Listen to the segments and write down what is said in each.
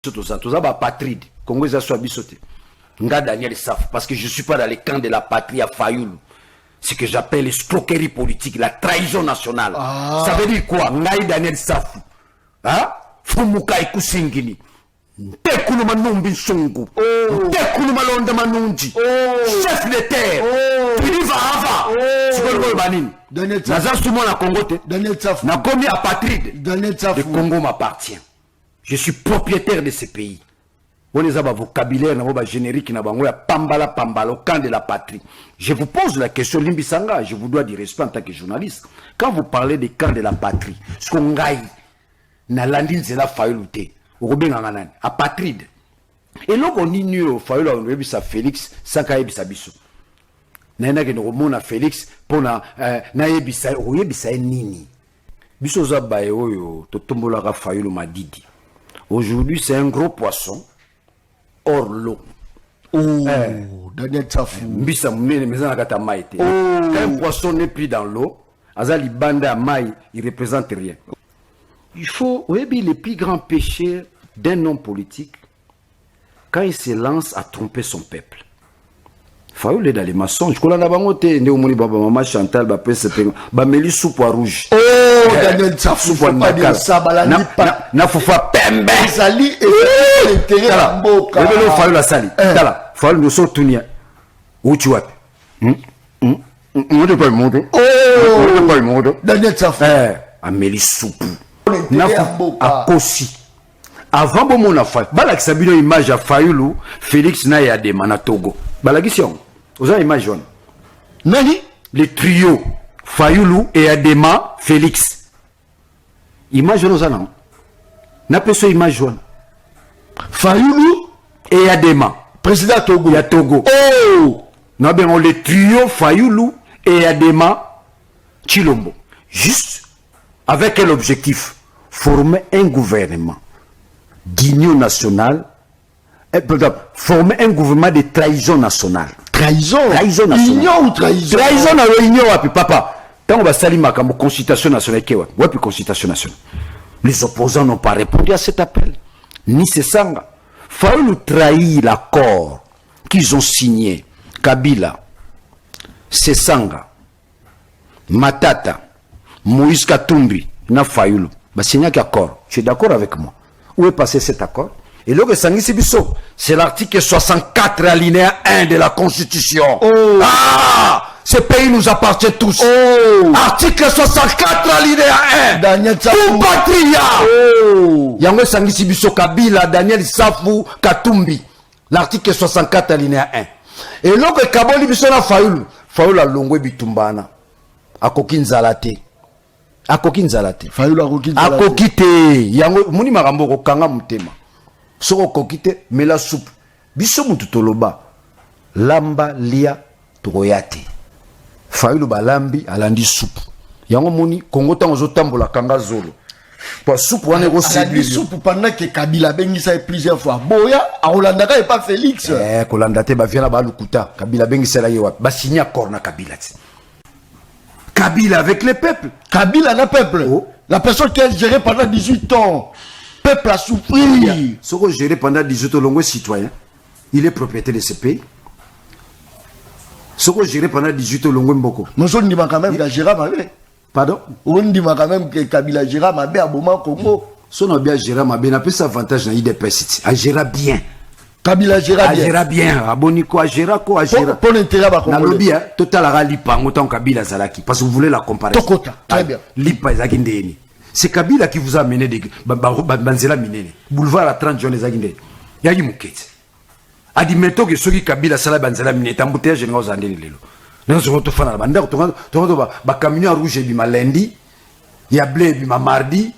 Tout ça, apatride. Congo est à bisoté. Nga Daniel Saf, parce que je ne suis pas dans les camps de la patrie à Fayoulou. Ce que j'appelle l'escroquerie politique, la trahison nationale. Ah. Ça veut dire quoi? Nga Daniel Saf. Hein? Fumuka Ikusingini. Tekuluma Numbi Songo. Tekuluma Londa Manunji. Chef de terre. Piliva Ava. C'est quoi le banin? Daniel Saf. Nazar Soumon na Congo te. Daniel Saf. Na commis apatride. Daniel Saf. Le Congo m'appartient. Je suis propriétaire de ce pays. On les a un vocabulaire, un générique, pambala, au camp de la patrie. Je vous pose la question, Limbisanga, je vous dois du respect en tant que journaliste. Quand vous parlez des camps de la patrie, ce qu'on gagne, na landine c'est la failluté, au apatride. Et là, on dit au faillul, on dit ça Félix, sans qu'il y ait biso. Nana que nous remonte à Félix, pour na yebisa, ou yebisa nini. Biso zabaye oyo, totombola ka faillul madidi. Aujourd'hui, c'est un gros poisson hors l'eau. Oh, Daniel Safou. Quand un poisson n'est plus dans l'eau, Azali Banda Maï, il ne représente rien. Il faut, les plus grands péchés d'un homme politique, quand il se lance à tromper son peuple. Fayoul est dans les mensonges. Quand on a bangoté, ne omoni baba maman Chantal, ba pese pe, ba meli soupe rouge. Oh, Daniel Safou, faut pas dire ça, balani pas. Na foufa pembe. Sali et intérêt à mboka. Le Fayoul la sali. Tala, Fayoul nous sort tunia. Où tu vas? On ne pas le monde. Oh, on ne pas le monde. Daniel Safou. A meli soupe. Na foufa kosi. Avant bon mon affaire, balak sabino image à Fayoulou, Félix na ya de Manatogo. Balagision. Vous avez image jaune. Nani? Le trio Fayoulou et Adema Félix. Image jaune aux anons. N'a pas ce image jaune. Fayoulou et Adema. Président Togo. Ya Togo. Oh! N'a bien le trio Fayoulou et Adema Chilombo. Juste avec quel objectif? Former un gouvernement d'union nationale. Former un gouvernement de trahison nationale. Trahison nationale. Union ou trahison? Trahison na union wapi papa. Tant on va salir ma consultation nationale qui wapi consultation nationale. Les opposants n'ont pas répondu à cet appel. Ni Sesanga. Fayoulou trahir l'accord qu'ils ont signé. Kabila, Sesanga, Matata, Moïse Katumbi, na Fayoulou. Bah signé un accord. Tu es d'accord avec moi? Où est passé cet accord? Et là, c'est l'article 64 alinéa 1 de la Constitution. Oh. Ah! Ce pays nous appartient tous. Oh. Article 64 alinéa 1. Daniel Safou. Pour patria. Oh. Yango Sangisi Biso Kabila, Daniel Safou, Katumbi. L'article 64 alinéa 1. Et là, que Kaboli Biso na Fayoulou. Fayoulou a longwe bitumbana. Akokin zalate. Akokin zalate. Fayoulou akokin zalate. Akokite. Yango, muni marambo kokanga mutema. Soko kokite mela soupe biso mutu toloba lamba lia toyate Fayoulou balambi alandi soupe yango moni Congo tango zotambola kanga zolo pa soupe wana ko séduire soupe pendant que Kabila bengisa plusieurs fois boya aolanda ka et pas Félix kolanda te ba viana ba lukuta Kabila bengisa la yewa ba signer accord na Kabila Kabila avec le peuple Kabila na peuple oh. La personne qui a géré pendant 18 ans. Peuple a souffert. Ce qu'on géré pendant 18 ans, l'ongue citoyen, il est propriétaire de ce pays. Ce qu'on géré pendant 18 ans, l'ongue mboko. Nous on dit quand même qu'il géré Mabé. Pardon? On dit quand même que Kabila géré Mabé à Boma Congo. Si on a bien géré Mabé, on a plus avantage dans l'IDPS. A géré bien. Kabila géré bien. A géré bien. A Boniko, a géré quoi? A géré. Pour l'intérêt à Congo. Dans le bien, total a lipa, autant Kabila Zalaki. Parce que vous voulez la comparer. Tokota. Très bien. Lipa Zagindéni. C'est Kabila qui vous a amené des Banzela Minene. Boulevard à 30 jours les Aguindé. Yagi Moukete. A dit mettons que ceux qui Kabila Sala Banzela Minene, t'embouteillage en aux Andé Lelo. Nous sommes tous à la bande. Tu camion rouge et bima lundi. Il y a blé et bima mardi.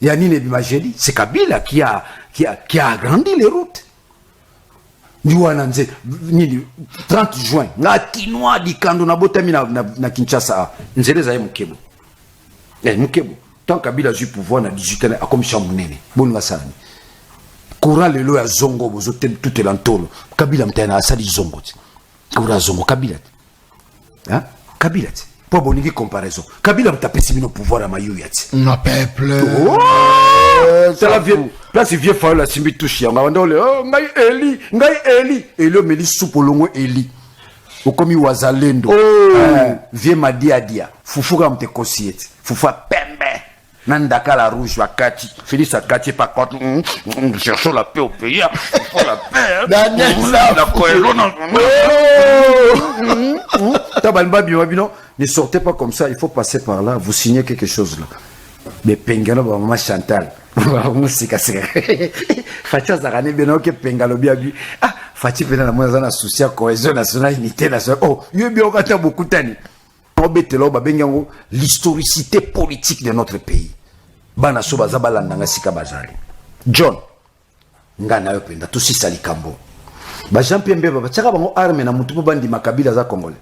Il y a Nine et bima jeudi. C'est Kabila qui a agrandi les routes. Nous avons 30 juin. Na Kinoa di Kando na Botami na Kinshasa. Nous sommes les Mukebo. Mukebo. Tant Kabila a eu pouvoir dans 18 ans, à comme Chamounene, bon Wassani. Courant le lot à Zongo, vous êtes tout l'entour. Kabila m'a dit Zongo. Courant Zongo, Kabila. Hein? Kabila. Pas bonne comparaison. Kabila m'a tapé si pouvoir à Mayou. Non, peuple. place vieux Fayulu la simbi touche ya ngawanda ole oh ngai Eli et le meli soupolongo Eli okomi wazalendo vieux Madiadia fufuka mte kosiete fufa pembe nandaka la rouge wakati Félix akati par contre cherchons la paix au pays faut la paix la cohésion ne sortez pas comme ça, il faut passer par là, vous signez quelque chose là. Mais Pengalo, maman Chantal, Fatia Zarane, bien que Pengalo bien vu. Ah, Fatia Pena, la moindre associée, cohésion nationale, unité nationale. Oh, il y a bien beaucoup de temps. L'historicité politique de notre pays. Banaso Bazabala Nangasika Bazali. John, Ngana Yopenda, tout si Salikambo. Jean-Pierre Mbeba, Bachaka Bango arme na mutubu bandi makabila za Congolais.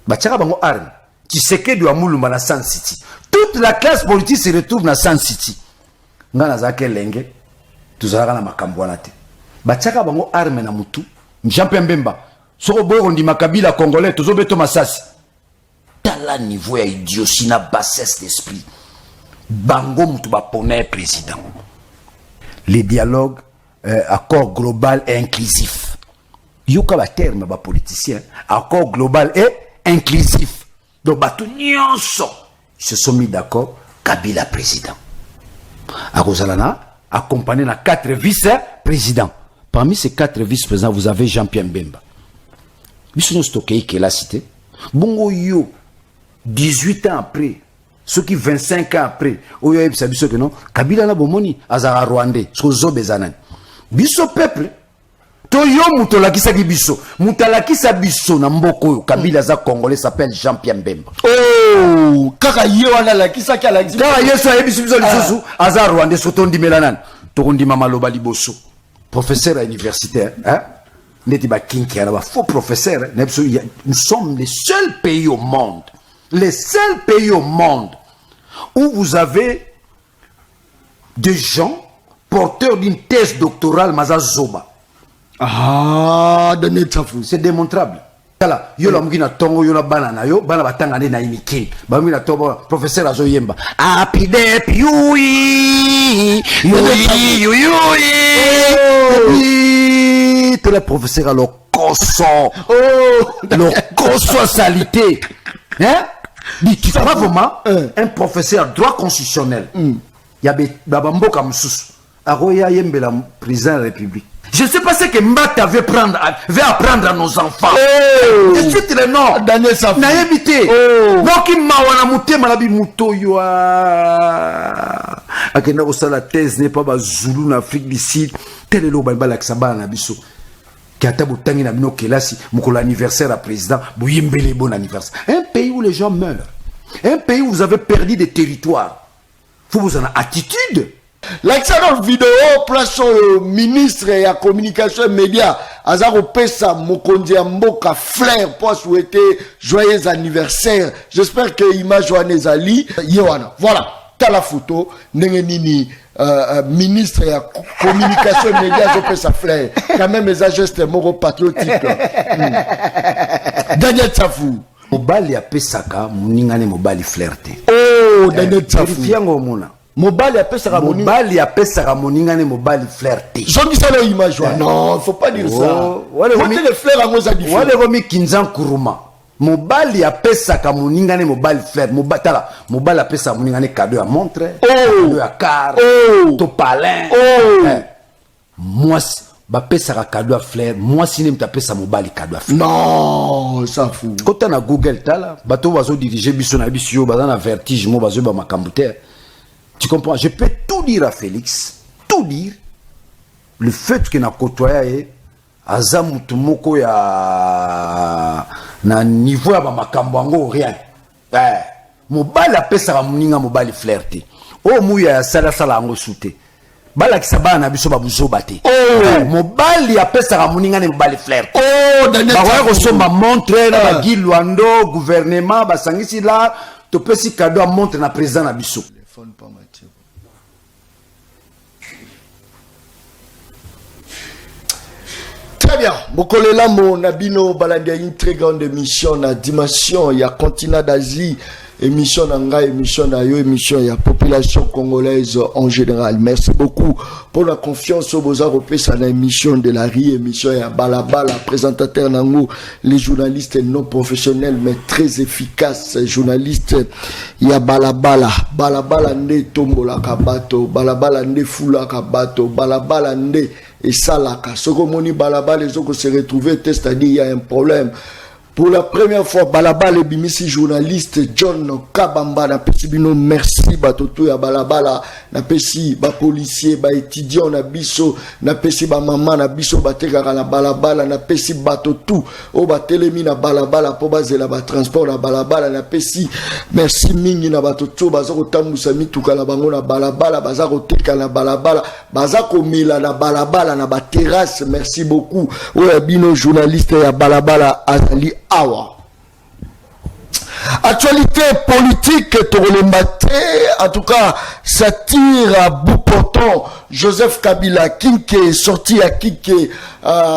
Bachaka Bango arme. Tshisekedi wa Mulumba na Sun City. Toute la classe politique se retrouve na Sun City. Ngana zake lenge, tuzalaka na makambo wana te. Bachaka Bango arme na mutu. Jean-Pierre Mbemba. Soko boyo ndi makabila Congolais, tozobeto masasi. Tala niveau ya idiotie na bassesse d'esprit. Bango mutu ba poner président. Les dialogues accord global et inclusif. Yoka ba terme ba politicien, accord global et inclusif. Donc bato nyonso ils se sont mis d'accord Kabila président. Akozalana accompagné na 4 vice-présidents. Parmi ces 4 vice-présidents, vous avez Jean-Pierre Mbemba. Bisono Stokei qui est la cité. Bongo yo 18 ans après, ceux qui 25 ans après, oyo ebisa biso que non, Kabila na bomoni azara Rwandais, sozo bezanan. Biso peuple to yo mutolakisa biso mutalakisa biso na mboko Kabila za Congolais s'appelle Jean-Pierre Mbemba. Oh kaka ye wana lakisa kala kaka yeso ayebiso biso lisusu azara Rwandais soto ndimelanan to ndima maloba liboso professeur à universitaire hein neti ba kinki ala ba faux professeur nous sommes les seuls pays au monde où vous avez des gens porteurs d'une thèse doctorale Mazazoba. Ah, c'est démontrable. Kala, yo la mugina tongo yo la banana yo, bana batanga na imiki. Ba mugina tongo professeur Azoyemba. Apide piui. Tout le professeur a le cosso. Le cosso salité. Hein? Dit tu crois vraiment un professeur droit constitutionnel. Yabe babamboka mususu. Aroya yembe la président de la République. Je ne sais pas ce que Mbata veut apprendre à nos enfants. Je suis le nom. Daniel Safou. Naïbité. Donc il m'a wana muté malabi muto yo. Akenda ko sala thèse n'est pas ba Zulu en Afrique du Sud. Tel lo ba la kisaba na biso. Kiata botangi na bino kelasi mukolo anniversaire à président, boyembele bon anniversaire. Un pays où les gens meurent. Un pays où vous avez perdu des territoires. Faut vous en attitude. L'accent vidéo place au ministre et à communication et médias Azaro Pesa Mokondi Mboka Flair pour souhaiter joyeux anniversaire. J'espère que image Johannes Ali Yohana. Voilà, t'as la photo Nengenini ministre et à communication et médias Azaro Pesa Flair. Quand même les gestes moro patriotiques. Daniel Safou. Mobali a Pesaka Muningane Mobali flirté. Oh Daniel Safou. Mobali apesaka moningane mobali flirté. Jongi ça l'image. Non, faut pas dire ça. Wale le flair à moza di. Wale romi kinzan kuruma. Mobali apesaka moningane mobali flair. Mobali apesaka moningane cadeau à montre, cadeau à car, to palin. Moi ba pesaka cadeau à flair. Moi si nem tapesa mobali cadeau à flair. Non, ça fout. Quand on a Google tala, bato bazo diriger biso na biso bazana vertige mo bazo ba makambuter. Tu comprends? Je peux tout dire à Félix, tout dire. Le fait que na côtoyé Azam Tumoko ya na niveau ya makambo rien. Mobali apesa muninga mobali flirté. O muya ya sala ngo souté. Bala kisaba na biso babuzo bate. Mobali apesa muninga ne mobali flirté. Daniel. Ba wa somba montre na Gilwando gouvernement basangisi la to pesi cadeau à montre na président na biso. Très bien. Mokolela mon Nabino Baladia, une très grande émission, la dimension, il y a continent d'Asie. émission nanga, émission na yo, émission ya population congolaise en général. Merci beaucoup pour la confiance au Beaux-Arts Européens à l'émission de la RI, émission ya Balabala, présentateur nango, les journalistes non professionnels mais très efficaces, journalistes ya Balabala, Balabala nde tombola kabato, Balabala nde fula kabato, Balabala nde et salaka. Ce qu'on moni Balabala, les autres se retrouver, c'est-à-dire il y a un problème. Pour la première fois, Balabala et Bimisi journaliste John Kabamba na pesi bino merci batoto ya Balabala na pesi ba policier ba étudiant na biso na pesi ba maman na biso batekaka na Balabala na pesi batoto o ba telemi na Balabala po bazela ba transport na Balabala na pesi merci mingi na batoto baza ko tambusa mituka na bango na Balabala baza ko teka na Balabala baza ko mila na Balabala na ba terrasse merci beaucoup o ya bino journaliste ya Balabala azali awa. Actualité politique, en tout cas, ça tire à bout portant. Joseph Kabila, Kinke est sorti à Kinke,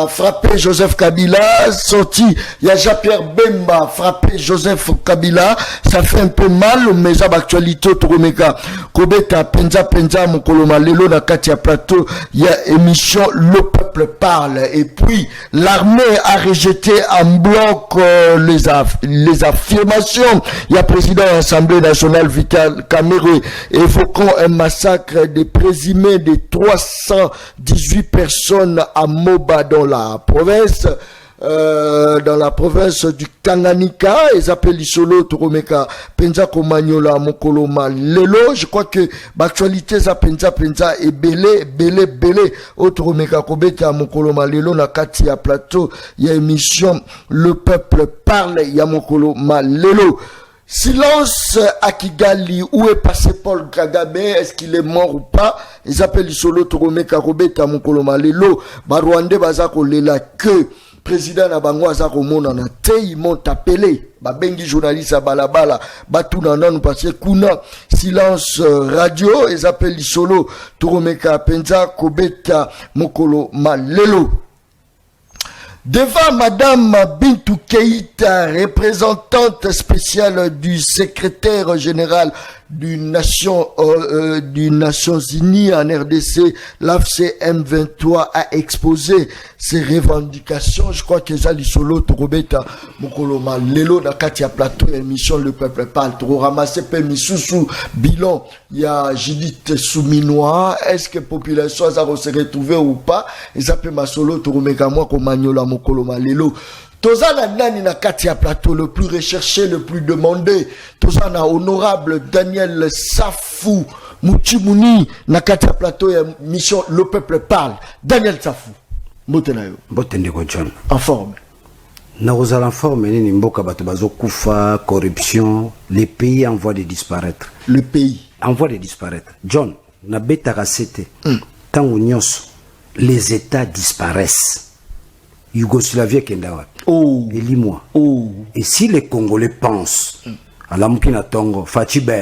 frappé Joseph Kabila, sorti, il y a Jean-Pierre Bemba, frappé Joseph Kabila, ça fait un peu mal, mais ça actualité, Toromeka, Kobeta, Penza, Mokoloma, Lelo, Nakatia Plateau, il y a émission Le Peuple Parle, et puis l'armée a rejeté en bloc les affirmations. Il y a président de l'Assemblée nationale Vital Kamerhe évoquant un massacre des présumés de 318 personnes à Moba dans la province du Tanganyika. Ils appellent Isolo Toromeka Penza Komanyola Mokoloma Lelo. Je crois que l'actualité ça Penza est belé au Toromeka Kobeta Mokoloma Lelo na Katia Plateau. Il y a émission Le Peuple Parle, il y a Mokoloma Lelo. Silence à Kigali, où est passé Paul Kagame, est-ce qu'il est mort ou pas? Ils appellent Isolo Toromeka Kobeta Mokoloma Lelo. Barwande Bazako Lela que président na bango azako mona na te, ils m'ont appelé babengi journaliste à Balabala batuna nanu parce que kuna silence radio ils appellent Isolo Toromeka Penza Kobeta Mokoloma Lelo. Devant Madame Bintou Keïta, représentante spéciale du secrétaire général des Nations Unies en RDC, l'AFC M23 a exposé ses revendications. Je crois que Zali Solo, Torobeta, Mokoloma, Lelo, Nakatia Plateau, émission Le Peuple Parle, Toro ramassé Pemi Soussou, bilan, il y a Judith Souminois. Est-ce que la population va se retrouver ou pas? Ils appellent ma solo, Toromeka, moi, comme Magnola, Mokoloma, Lelo. Tozana nani na Katia Plateau, le plus recherché, le plus demandé. Tozana honorable Daniel Safou, Mouchimouni, na Katia Plateau, mission Le Peuple Parle. Daniel Safou, Motenayo. Botendeko John. En forme. Na en forme, ni mboka bato bazo kufa, corruption, les pays en voie de disparaître. Le pays. En voie de disparaître. John, na beta rasete, tango nyonso, les États disparaissent. Yougoslavie Kendawa. Oh. Et lis-moi. Oh. Et si les Congolais pensent à la Mukina Tongo, Fatibe,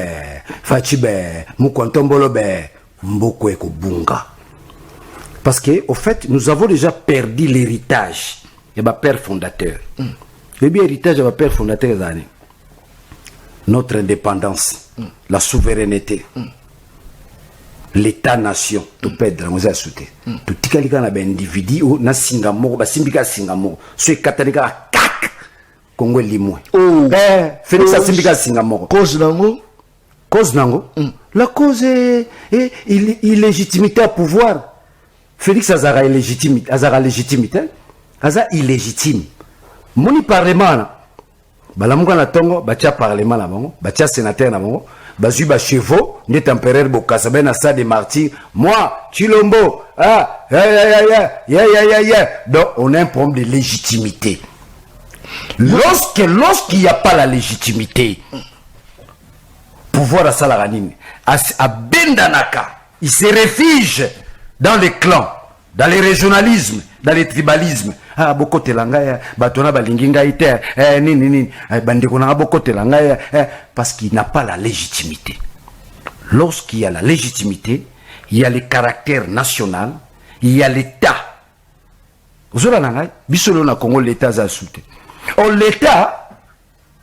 Mukwantombolobe, Mboko Eko Bunga. Parce que, au fait, nous avons déjà perdu l'héritage de ma père fondateur. Le bien héritage de ma père fondateur, notre indépendance, la souveraineté. L'État-nation, tout perdre, nous a sauté. Tout tika na ben individu ou na Singamoro, ba simbika Singamoro. Ce katanika kak Congo limwe. Oh. Félix a simbika Singamoro. Cause nango? Cause nango? La cause est illégitimité à pouvoir. Félix Azara illégitimité, Azara légitimité, Azara illégitime. Moni parlement. Balamuka na tongo, batia parlement na bango, batia sénateur na bango. Bazui ba chevaux, ne tempéraire bokasa ben à ça des martyrs. Moi, Chilombo, Donc, on a un problème de légitimité. Lorsqu'il n'y a pas la légitimité, pouvoir à Salaranine, à Bendanaka, il se réfugie dans les clans, dans les régionalismes, dans les tribalismes. Ah, boko telanga, batona balinginga ite, bandekona boko telanga, parce qu'il n'a pas la légitimité. Lorsqu'il y a la légitimité, il y a le caractère national, il y a l'État. Vous avez la bisolo na Congo, l'État a soutenu. Or, l'État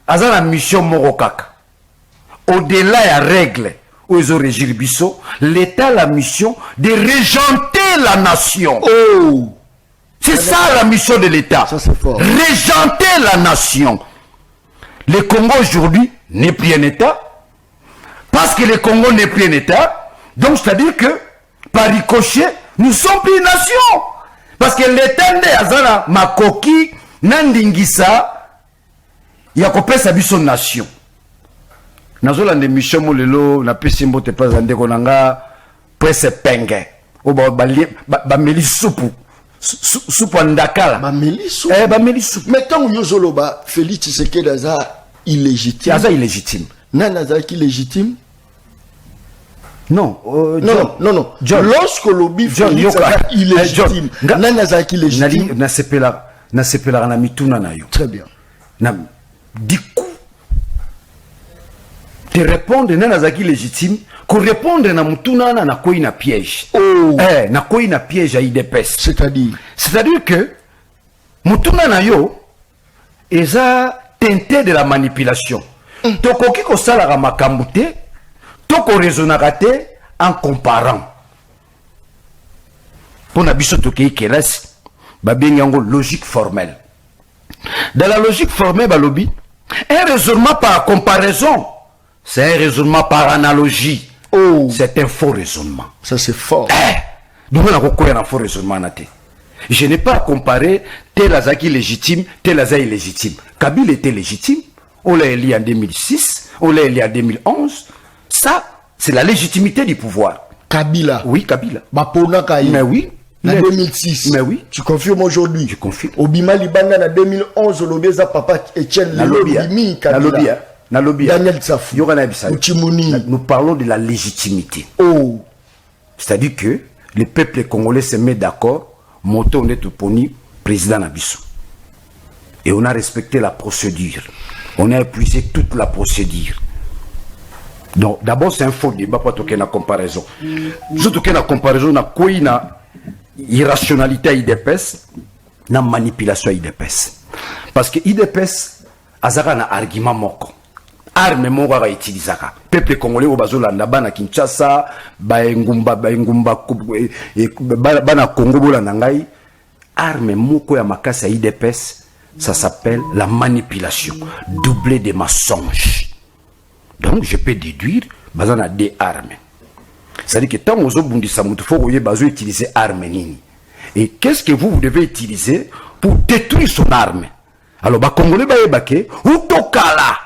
a la mission Morokaka. au-delà ya règle aux régir biso, l'État a la mission de régenter la nation. Oh, c'est ça la mission de l'État. Ça c'est fort. Régenter la nation. Le Congo aujourd'hui n'est plus un État. Parce que le Congo n'est plus un État, donc c'est-à-dire que par ricochet, nous sommes plus une nation. Parce que l'État n'est pas makoki, nandingisa, il y a coupé sa biso nation. Nazola de Michel Molelo, na pesi mbote pas ande konanga, presse penge. O ba meli soupu. Soupu andakala. Ba meli soupu. Ba meli soupu. Mais tant que Yozoloba, Félix Tshisekedi aza illégitime. Aza illégitime. Nanaza qui légitime? Non, non. John. Lorsque l'obi Félix aza illégitime, Nanaza qui légitime? Na sepela na mituna na yo. Très bien. Du coup, te répondre Nanaza qui légitime, qu'on répondre na mutuna na koi na piège. Oh. Na koi na piège à IDPS. C'est-à-dire que mutuna na yo eza teinté de la manipulation. Tokoki ko sala makambo te, toko raisonnaka te en comparant. Pour na biso toki kelasi, ba bengango logique formelle. Dans la logique formelle balobi, un raisonnement par comparaison, c'est un raisonnement par analogie. Oh, c'est un faux raisonnement. Ça c'est fort. Donc on a recours à un faux raisonnement naté. Je n'ai pas comparé tel Azaki légitime, tel Azaki illégitime. Kabila était légitime. On l'a élu en 2006, on l'a élu en 2011. Ça, c'est la légitimité du pouvoir. Kabila. Oui, Kabila. Bapona Kaye. Mais oui. En 2006. Mais oui. Tu confirmes aujourd'hui? Je confirme. Obima Libanda en 2011, Lobeza Papa Etienne Lobby. Kabila. Daniel Tsafou. Nous parlons de la légitimité. Oh. C'est-à-dire que le peuple congolais se met d'accord. Moto on est poni président Nabiso. Et on a respecté la procédure. On a épuisé toute la procédure. Donc, d'abord, c'est un faux débat, pas toquer la comparaison. Surtout que la comparaison, na quoi na irrationalité à IDPS, na manipulation à IDPS. Parce que IDPS, azara na argument moko. Arme moko va utiliser. Peuple congolais au bazolanda bana Kinshasa, baengumba bana Congo bolanda ngai. Arme moko ya makasa IDPS. Ça s'appelle la manipulation, doublée des mensonges. Donc, je peux déduire, bazan a des armes. C'est-à-dire que tant que vous faut utiliser armes. Et qu'est-ce que vous devez utiliser pour détruire son arme? Alors, les Congolais, ou tokala,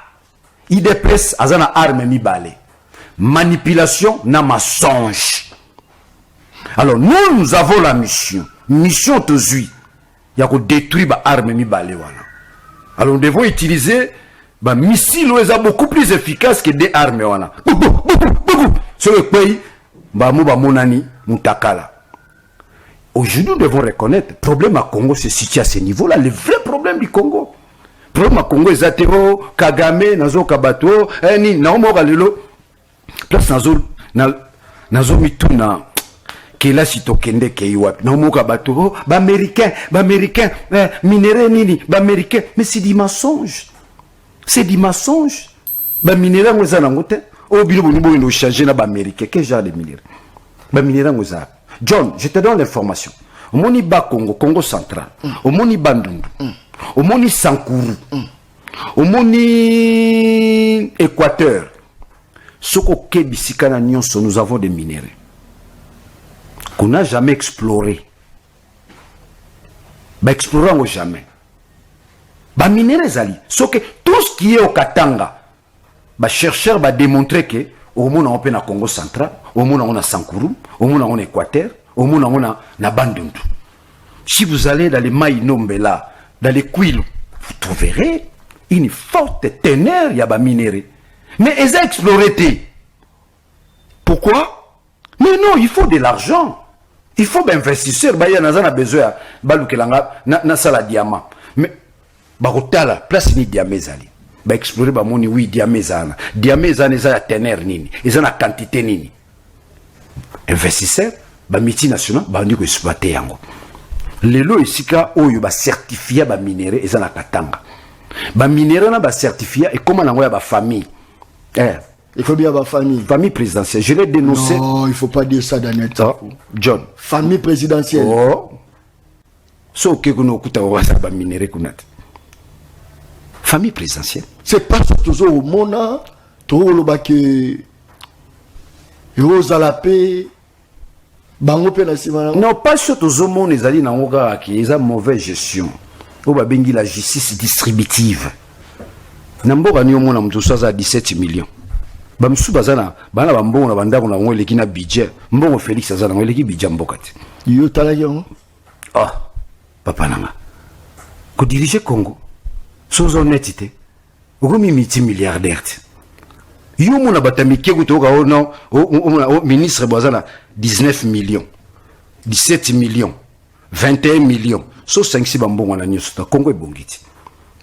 IDPS, azana arme mi balé. Manipulation, na mensonge. Alors, nous avons la mission. Mission tozui. Il y a que détruire les armes mi balé. Alors nous devons utiliser des missiles beaucoup plus efficaces que des armes. Sur le pays, aujourd'hui nous devons reconnaître le problème à Congo se situe à ce niveau-là, le vrai problème du Congo. Le problème à Congo est Zatero, Kagame, Nazo Kabato, Naomo Galilo, place Nazo Mituna. Kela sitokende keiwapi na umuka bato ba américain minéraux nini ba américain, mais c'est du mensonge, ba minéraux ngoza na ngote o bilo bongo no changer na ba américain. Quel genre de minéraux ba minéraux ngoza? John, je te donne l'information. Au moni ba Congo central, au moni Bandundu, au moni Sankuru, au moni Équateur, soko kebisika na nyonso, nous avons des minéraux qu'on n'a jamais exploré. Explorons jamais. Minéraux zali. Sauf que tout ce qui est au Katanga, chercheur va démontrer que au monde on peut na Congo central, au monde on a Sankuru, au monde on a Équateur, au monde on a na Bandundu. Si vous allez dans les Maïnombela, dans les Kwilu, vous trouverez une forte teneur il y a minéraux. Mais ils ont exploré. Pourquoi? Mais non, il faut de l'argent. Il faut des investisseurs, il y a besoin de sala diamant. Mais la place ni diamant zali. Ba explorer ba moni oui diamant zana. Diamant zana za teneur nini, ils ont la quantité nini. Investisseurs, ba multinational ba ndiko exploiter yango. Lelo esika oyo ba certifié ba minéraux ezana katanga. Ba minéraux na ba certifié et comment nango ya ba famille. Il faut bien avoir famille. Famille présidentielle. Je l'ai dénoncé. Non, il faut pas dire ça, Daniel. John. Famille présidentielle. Oh. So que nous kuta wa minéré kunat. Famille présidentielle. C'est pas toujours au Mona, toujours le bac Rosalapé, Bango Penassimana. Non, pas surtout au monde, les alliés n'ont qui ont mauvaise gestion. Au babengi la justice distributive. Namboka ni omona mtu saza 17 millions. Bamsu bazana, bana bambongo na bandako na ngwe leki na budget. Mbongo Félix azana ngwe leki budget mbokati. Yo talaki yango. Ah, papa nanga. Ko diriger Congo. Sans honnêteté. Okomi multimilliardaire. Yo mona batamike kutoka ono o ministre bazana 19 millions. 17 millions. 21 millions. So 5 bambongo na nyoso ta Congo ebongiti.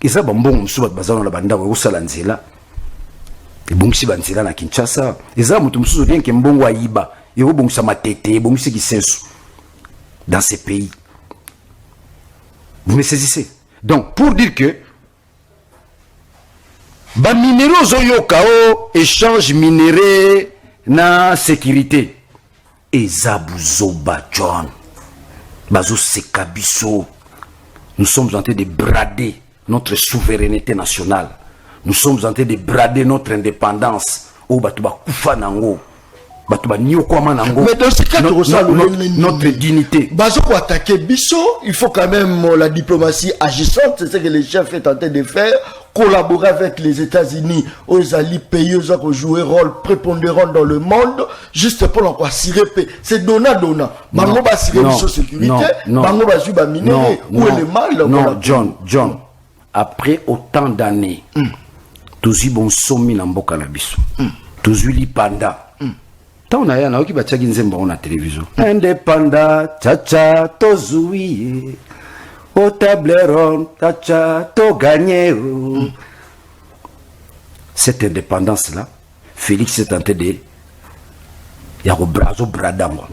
Isa bambongo msuba bazana na bandako osala nzela. Ebongisi banzela na Kinshasa. Isa mutu msusu rien que mbongo ayiba. Eko bongisa matete, bongisi kisensu. Dans ces pays. Vous me saisissez? Donc, pour dire que ba minéraux zoyoka o échange minéré na sécurité. Ezabuzoba John. Bazo sekabiso. Nous sommes en train de brader notre souveraineté nationale. Nous sommes en train de brader notre indépendance. Oh, batuba kufa nango. Batuba nyokwa nango. Mais dans ce cas, notre dignité. Bazoko attaquer Bisso, il faut quand même la diplomatie agissante, c'est ce que le chef est en train de faire. Collaborer avec les États-Unis, aux alliés pays, aux autres jouer rôle prépondérant dans le monde, juste pour l'encore assurer paix. C'est donna. Bango va assurer Bisso sécurité, Bango va jouer minéré. Où est le mal? Non, John. Après autant d'années, tous y bon sommi na mboka na biso. Tous y li panda. Tant on a yana oki batia ginzemba on a télévision. Indépendant, tcha tozui. Au tableron, tcha to gagné. Cette indépendance là, Félix est tenté de yaro brazo bradango.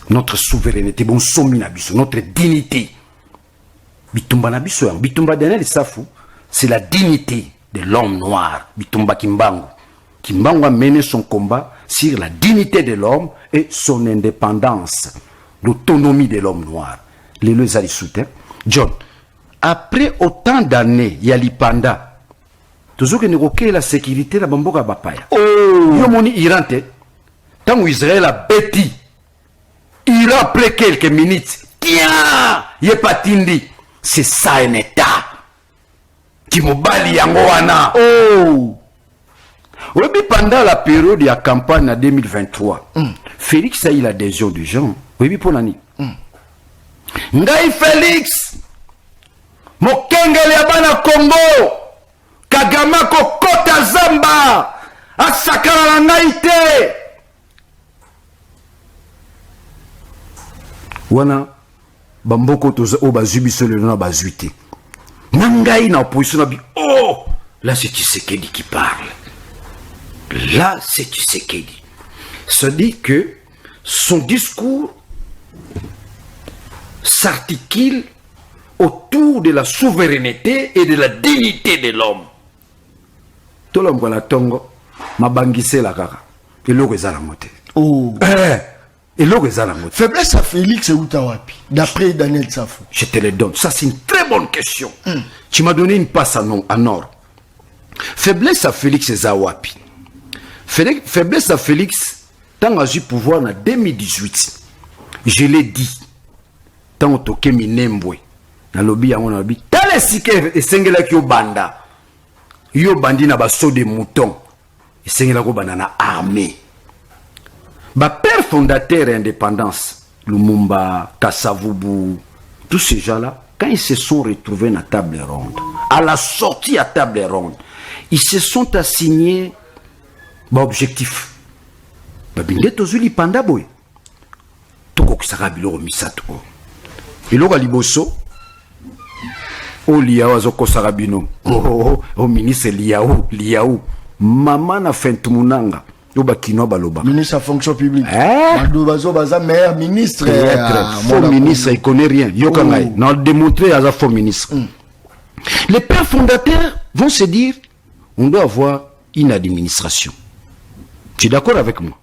Notre souveraineté bon sommi na biso, notre dignité. Bitumba na biso, bitumba Daniel Safou, c'est la dignité de l'homme noir. Bitumba Kimbangu. Kimbangu a mené son combat sur la dignité de l'homme et son indépendance, l'autonomie de l'homme noir. Les deux alliés soutiennent. John, après autant d'années, il y a l'Ipanda. Toujours que nous avons la sécurité, la bamboka bapaya. Oh, yo moni Iran te. Tant que Israël a bêti, Iran après quelques minutes, tiens, yé patindi. C'est ça un état. Qui m'obali yangoana. Oh. Oui, pendant la période de la campagne en 2023, Félix a eu l'adhésion des gens. Oui, pour l'année. Ngai Félix, Mokengele Abana Congo, Kagamako Kota Zamba, Asakara Naïte. Wana, Bamboko Toza Obazubi Solena Bazuite. Nangai na opposition na bi. Oh, là c'est Tshisekedi qui parle. Là, c'est Tshisekedi. Ça dit que son discours s'articule autour de la souveraineté et de la dignité de l'homme. Tout l'homme qui a tongo, ma bangissé la kaka. Et l'eau est à la montée. Oh. Et l'eau est à la montée. Faiblesse à Félix et Outawapi, d'après Daniel Safou. Je te le donne. Ça, c'est une très bonne question. Tu m'as donné une passe en or. Faiblesse à Félix et Zawapi. Faiblesse à Félix, tant que j'ai pouvoir en 2018, je l'ai dit, tant que toke minembwe, na lobby ya mona lobby, tale sike esengela ki banda, yo bandi na baso de mouton, esengela ko banda na armée. Ba père fondateur indépendance, Lumumba, Kassavubu, tous ces gens-là, quand ils se sont retrouvés à table ronde, à la sortie à table ronde, ils se sont assignés objectif. Babinde tozuli panda boy. Toko kisaka biloko misato. Iloko liboso. O liao azoko sarabino. O ministre liao. Mama na fentumunanga. Yoba kino baloba. Ministre à fonction publique. Bazo baza meilleur ministre. Faux ministre, il connaît rien. Yokangai. Non, démontrer à faux ministre. Les pères fondateurs vont se dire, on doit avoir une administration. Tu es d'accord avec moi?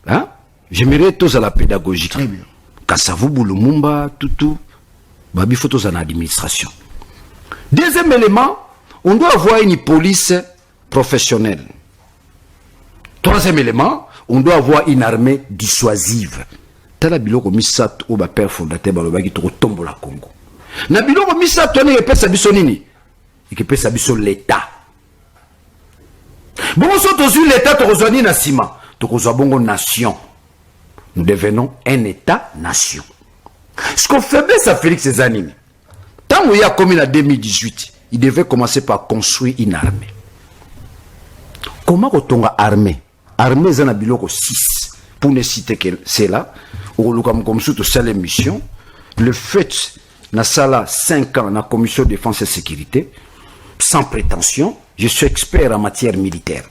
Hein? J'aimerais tous à la pédagogie. Très bien. Kassavubu, Lumumba, tout. Babi photos en administration. Deuxième élément, on doit avoir une police professionnelle. Troisième élément, on doit avoir une armée dissuasive. Tala biloko misat ou ba père fondateur balobaki to tombo la Congo. Na biloko misat to ne pesa biso nini? Ike pesa biso l'état. Bon so to sur l'état to kozwani na sima, to kozwa bongo nation. Nous devenons un état nation. Ce qu'on fait bien ça Félix Ezanini. Tant où il a commis en 2018, il devait commencer par construire une armée. Comment on a armée? Armée zana biloko 6 pour ne citer que c'est là. Comme sous toute mission, le fait na sala 5 ans na commission de défense et sécurité, sans prétention, je suis expert en matière militaire.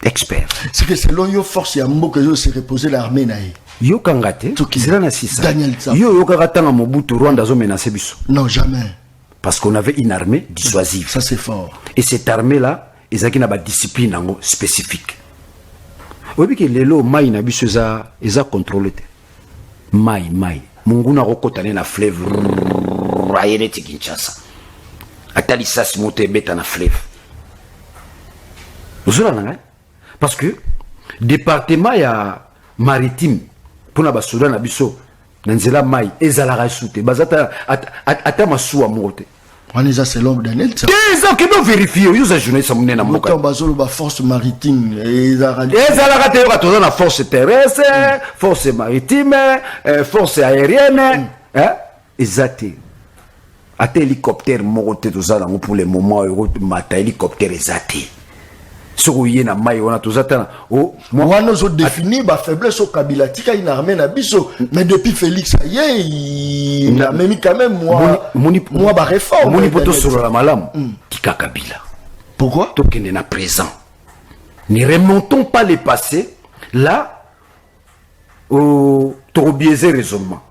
Expert. C'est que selon yo force ya mboka yo se reposer l'armée naïe. Yo kangate, c'est là na sisa. Daniel Tsap. Yo kangata na Mobutu Rwanda zo menacer biso. Non, jamais. Parce qu'on avait une armée dissuasive. Ça c'est fort. Et cette armée là, ils ont une discipline spécifique. Vous voyez que les lots maï na biso eza contrôlé. Maï. Munguna rokotane na fleuve. Rayene Kinshasa. Atali sas mote beta na fleuve. Vous avez parce que département ya maritime pour na basoda na biso na nzela mai ezala soute bazata ata masuwa mote. On est à selon Daniel Tsap. Des ans que nous vérifions, nous avons journée ça monena mboka. Autant bazolo ba force maritime et ezala raté la force terrestre, force maritime, force aérienne, hein? Exacté. Ate hélicoptère mote tout ça pour le moment mata hélicoptère exacté. Sokoye na mai on a tout ça oh moi nous avons défini ba faiblesse au Kabila tika une armée na biso mais depuis Félix il a même quand même moi ba réforme moni poto sur la malam tika Kabila. Pourquoi? Donc il est na présent. Ne remontons pas le passé là au trop biaisé raisonnement.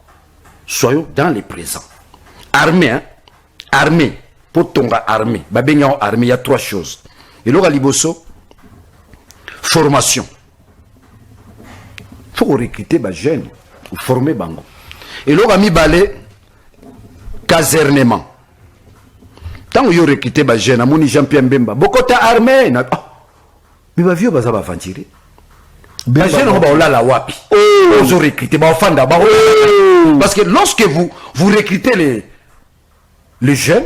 Soyons dans le présent. Armée hein? Armée pour tonga armée ba benga armée il y a 3 choses. Et là liboso formation. Il faut recruter des jeunes, former bango. Et là, on a mis balé casernement. Tant que vous recrutez des jeunes, on a Jean-Pierre Mbemba. Beaucoup d'armées. Mais les vieux, ils vont avancer. Les jeunes, on va la wapi. Ils ont recruté. Parce que lorsque vous recrutez les jeunes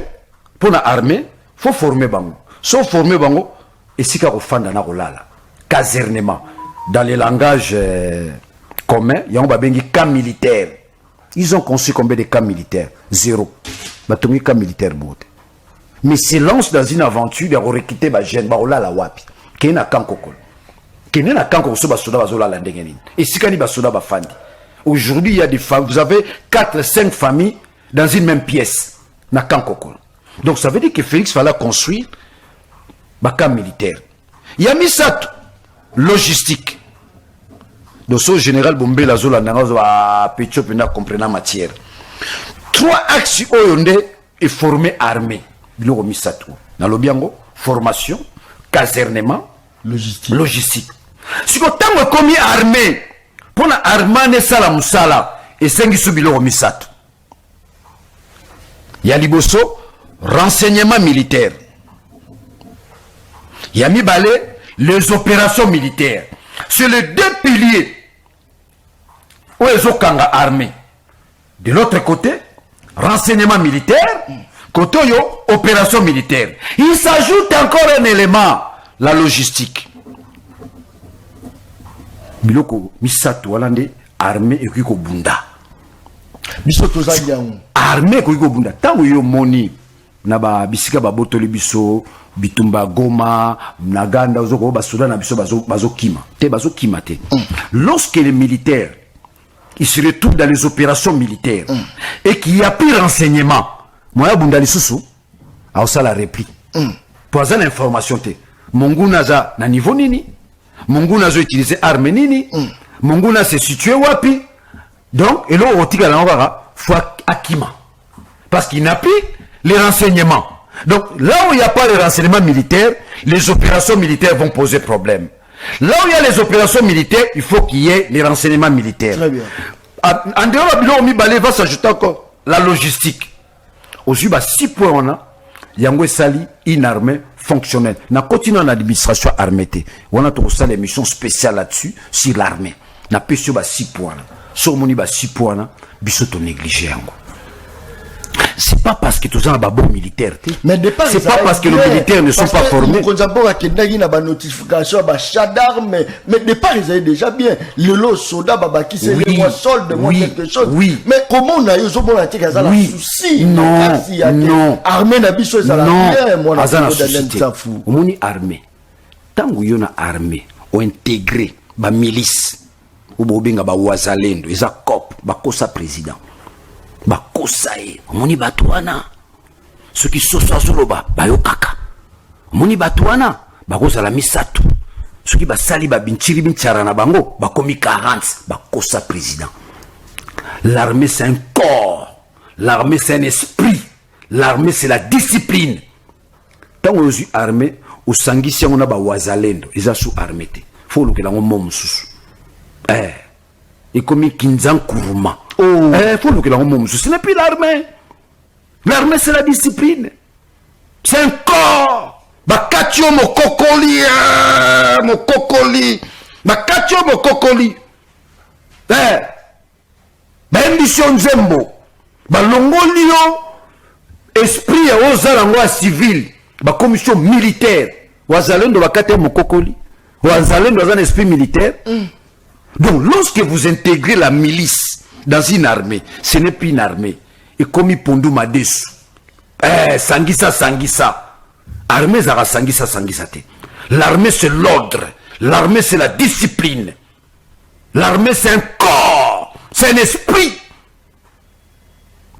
pour l'armée, il faut former bango. Sauf former bango, et si vous faites la casernement. Dans les langages communs, il y a un camp militaire. Ils ont construit combien de camps militaires? 0. Ils camp militaire. Mais se lancent dans une aventure de recruter des jeunes. La wapi. Qui est un camp kokol. Qui est un camp kokol. Et si vous avez aujourd'hui, il y a des familles. Vous avez 4-5 familles dans une même pièce. Dans camp kokol. Donc ça veut dire que Félix fallait construire un camp militaire. Il y a mis ça. Logistique. Donc, ce général Bombe la zola n'a pécho pena comprenant matière. 3 axes oyonde et former armée. Bilo mis ça tout. Dans le biango, formation, casernement, logistique. Si vous avez commis armée, pour la armée sala musala et 5 sous bilo mis ça tout. Il y a liboso renseignement militaire. Il y a mis balé les opérations militaires. C'est les 2 piliers où ils ont armée. De l'autre côté, renseignement militaire, côté opération militaire. Il s'ajoute encore un élément, la logistique. Biloko misato walande armée et kuiko bunda. Bisoto zangiango. Armée kuiko bunda. Tango yo moni na ba bisika ba botoli biso bitumba Goma Naganda ozoko basoda na biso bazokima te bazokima te. Lorsque les militaires ils se retrouvent dans les opérations militaires et qu'il y a plus renseignement moya bunda lisusu a ça la repli pour avoir l'information te monguna za na niveau nini monguna zo utiliser arme nini monguna se situé wapi donc et là otika la ngara faut akima parce qu'il n'a plus les renseignements. Donc, là où il n'y a pas de renseignements militaires, les opérations militaires vont poser problème. Là où il y a les opérations militaires, il faut qu'il y ait les renseignements militaires. Très bien. En dehors de Bilo Mibale va s'ajouter encore la logistique. Aujourd'hui, 6 points on a. Yango Sali, une armée fonctionnelle. On a continué en administration armée. On a aussi des missions spéciales là-dessus, sur l'armée. On a pu sur 6 points. Sur mon 6 points, bisoto négligé. C'est pas parce que tous un babo militaire. Mais départ, c'est pas parce que les militaires ne sont pas formés. Quand on a une notification, mais départ, ils avaient déjà bien. Le lot soldat, qui c'est le mois solde, moi quelque chose. Oui. Mais comment on a eu ce bon article, ça oui. souci. Non. Armée n'a pas ça la bien, moi, on a armée. Tant que y a armée, on intégré ba milice ou bobinga ba wazalendo, ils a cop, ba kosa président. Bakosa e moni batwana ceux qui sont soloba bayokaka moni batwana bakosa la misatu ceux qui basali ba binchiri binchara na bango bakomi 40 bakosa président. L'armée c'est un corps, l'armée c'est un esprit, l'armée c'est la discipline. Tant que je armée au sangisi on a ba wazalendo ils a sous armée faut que la ngom mususu et comme Kinzan Kuruma. Faut que l'on ce n'est plus l'armée. L'armée, c'est la discipline. C'est un corps. Bakatio mokokoli. Mokokoli. Bakatio mokokoli. Ambition Zembo. Balongolio. Esprit aux alangois civils. Commission militaire. Wazalendo bakatio mokokoli. Wazalendo dans un esprit militaire. Donc, lorsque vous intégrez la milice dans une armée, ce n'est plus une armée. Et comme il pondou madesu. Sangisa. Armée, zara sangisa. L'armée, c'est l'ordre. L'armée, c'est la discipline. L'armée, c'est un corps. C'est un esprit.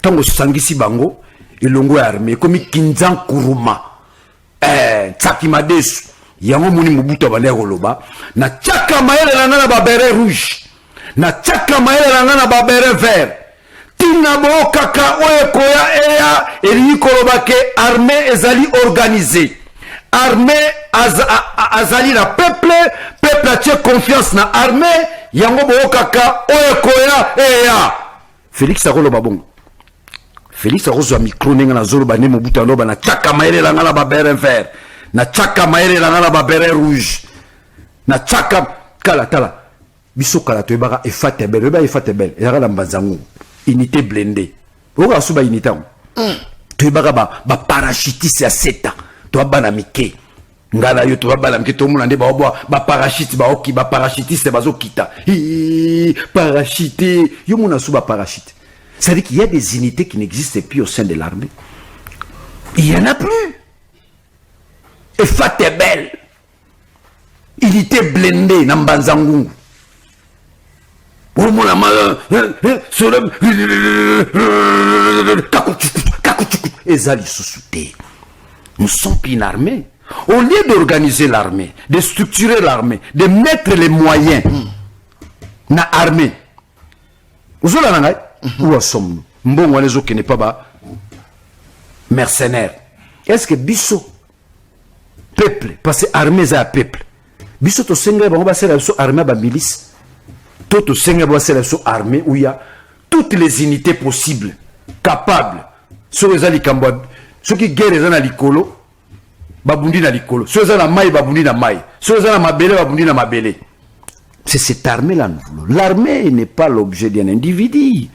Tant que sangisi bango, et l'ongo armée, comme Kinzan Kuruma. Tsaki madesu. Yango muni mubuta bale koloba na tchaka maele na ba beret rouge na tchaka maele na ba beret vert tina bo kaka oye koya eya eli koloba ke armée ezali organisée armée azali la peuple a tient confiance na armée yango bo kaka oye koya eya Félix akoloba bongo Félix akozwa micro ninga na zolo ba ne mubuta loba na tchaka maele na ba beret vert na tchaka maele la ba beret rouge na tchaka kala tala biso kala to ebaka efatebel ezaka na mbanzango unité blindée oka suba unité to ebaka ba parachutiste ya seta to bana mike ngala yo to bana mike to mona nde ba parachute ba oki ba parachutiste bazo kita parachute yo mona suba parachute. C'est-à-dire qu'il y a des unités qui n'existent plus au sein de l'armée. Il y en a plus. Et Fatebel, unité blindée dans Banzangungu. Nous sommes plus une armée. Au lieu d'organiser l'armée, de structurer l'armée, de mettre les moyens dans l'armée, où sommes-nous? Mbongo les autres qui n'est pas mercenaire. Est-ce que Bissot peuple, parce que armée c'est un peuple. Bissot to senga ba ba sera so armée ba milice. Toto senga ba sera so armée où il y a toutes les unités possibles, capables. Sur les alikamba, ceux qui guerre les alikolo, babundi na likolo. Sur les mai babundi na mai. Sur les mabele babundi na mabele. C'est cette armée-là, nous voulons. L'armée n'est pas l'objet d'un individu.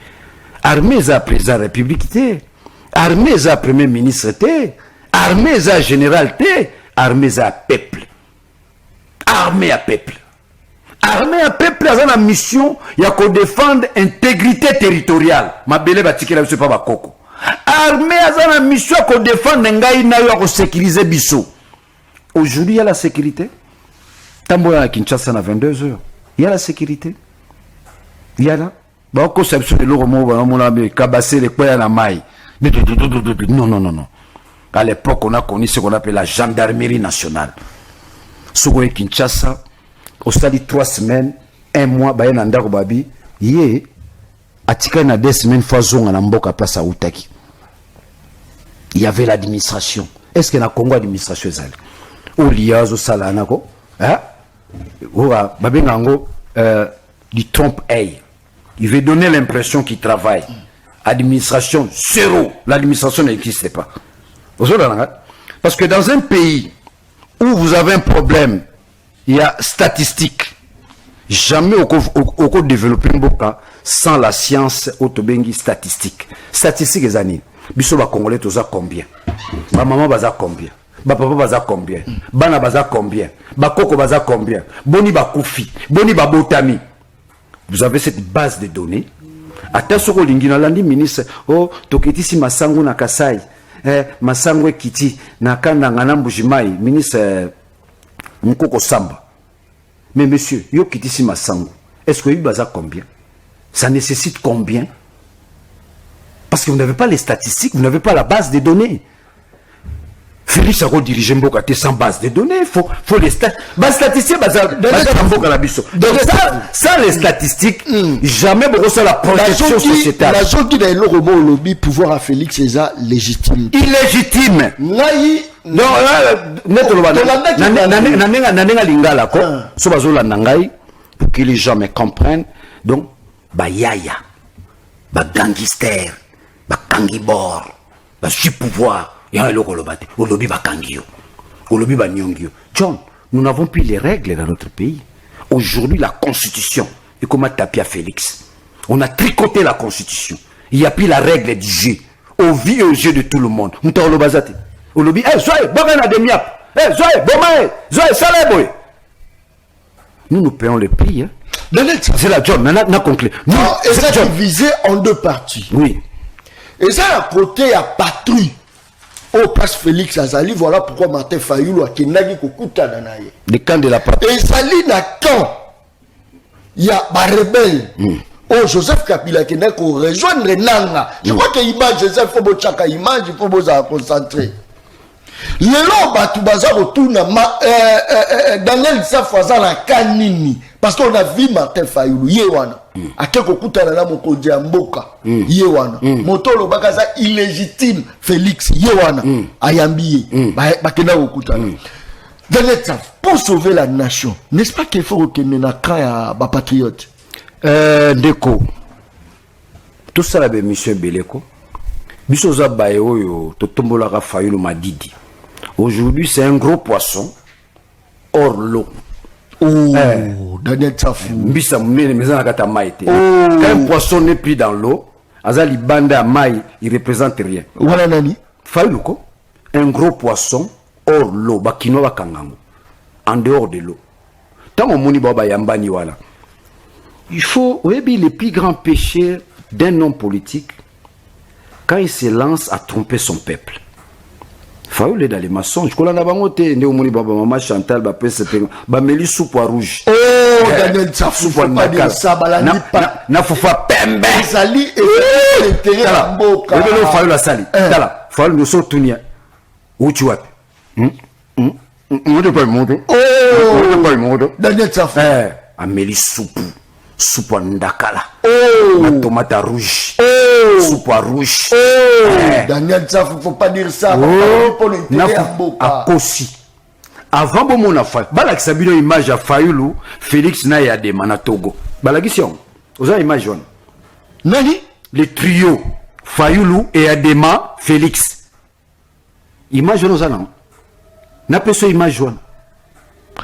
Armée, c'est la président de la République. Armée, c'est la premier ministre. Armée, c'est la général. Armée, c'est la peuple. Armée à peuple. Armée à peuple, c'est la mission, il y a qu'on défendre l'intégrité territoriale. Ma belle bâtique, là, je ne sais pas, ma coco. Armée, c'est la mission qu'on défendre l'ingaïna, qu'on sécuriser Bissot. Aujourd'hui, il y a la sécurité. Tambo à Kinshasa, à 22h. Il y a la sécurité. Il y a là. Bah, conception de l'euro, mon ami, cabasser les poings à la maille. Non. À l'époque, on a connu ce qu'on appelle la gendarmerie nationale. Sogo et Kinshasa, au stade 3 semaines, 1 mois, bah, y a un babi, yé, atika na 2 semaines, faisons en amboka place à Outaki. Il y avait l'administration. Est-ce qu'il y a un Congo administration? Au liage, au salanako, hein? du trompe-œil. Il veut donner l'impression qu'il travaille. Administration zéro. L'administration n'existe pas. Parce que dans un pays où vous avez un problème, il y a statistique. Jamais au cours développer un boka sans la science autobengi statistique. Statistique les années. Biso ba congolais toza combien? Ba maman baza combien? Ba papa baza combien? Bana baza combien? Ba koko baza combien? Boni ba koufi, boni ba botami. Vous avez cette base de données. Ata soko lingina landi ministre oh tokitisi masango na Kasai. Masango kiti na kanda ngana mbujimai ministre Mukoko Samba. Mais monsieur, yo kitisi masango. Est-ce que vous avez combien? Ça nécessite combien? Parce que vous n'avez pas les statistiques, vous n'avez pas la base des données. Félix a dirigé Mboka sans base de données. Il faut les statistiques. Sans les statistiques, jamais beaucoup la protection sociétale. La zone qui est le robot au lobby, pouvoir à Félix César légitime. Illégitime. Non, pour que les gens me comprennent. Donc, yaya, gangster, kangibor, pouvoir. Il y a un au lobby bakangio, au lobby banyongio. John, nous n'avons plus les règles dans notre pays. Aujourd'hui, la constitution, et comment taper à Félix? On a tricoté la constitution. Il n'y a plus la règle du jeu. Au vie et au jeu de tout le monde. Nous t'avons le bazate. Au lobby, soyez, bon, demiap. Soyez, bon, soyez, salé, nous payons le prix. Hein. C'est la John, n'a conclu. Et ça est divisé en deux parties. Oui. Et ça, à côté, à patrouille. Au place Félix Azali, voilà pourquoi Martin Fayoulou a Kenagi Kokuta Danaye. Le camp de la patrouille. Et Zali n'a quand il y a des rebelles. Oh, Joseph Kabila qui n'a qu'à rejoindre Nanga. Je crois que l'image, Joseph, il faut chaque image, il faut se concentrer. Le long, Batou Bazar retourne Daniel Safaza la Kanini. Parce qu'on a vu Martin Fayoulou, Yewana. A quelque coup, on a Mokondi Mboka, Yewana. Motolo Bakaza illégitime, Félix, Yewana. Ayambi, Bakena Okuta. Pour sauver la nation, n'est-ce pas qu'il faut que nous ayons des patriotes? Déco. Tout ça, là, monsieur Beleko. Bisoza Bayo, Totombola Fayoulou Madidi. Aujourd'hui, c'est un gros poisson hors l'eau. Oh, Daniel Tsafou. Quand un poisson n'est plus dans l'eau, Azali Banda Maï, il représente rien. Voilà Nani. Fayoulou, un gros poisson hors l'eau, Bakino Bakangango, en dehors de l'eau. Tant on mouni baba yambani wala. Il faut, les plus grands péchés d'un homme politique, quand il se lance à tromper son peuple. Fayoulou est dans les mensonges. Quand on a bangoté, ne mouni baba maman Chantal, ba pèse ba meli soupe rouge. Oh, Daniel Tsafou, faut pas dire ça, balani pas. Na foufa pembe. Sali et l'intérêt à Mboka. Le Fayoulou a sali. Tala, Fayoulou nous sort tout nia. Où tu vas? On ne peut pas monter. Oh, Daniel Tsafou. Amélie soupe. Soupe ndakala. Oh, tomate rouge. Oh, soupe rouge. Oh, Daniel Tsafou, faut pas dire ça. Pour l'intérêt à Mboka. Akosi. Avant bon mon affaire, balak sabino image à Fayoulou, Félix na ya de Manatogo. Balagision. Vous avez image jaune. Nani? Le trio Fayoulou et Adema Félix. Image jaune ça non. N'a pas ce image jaune.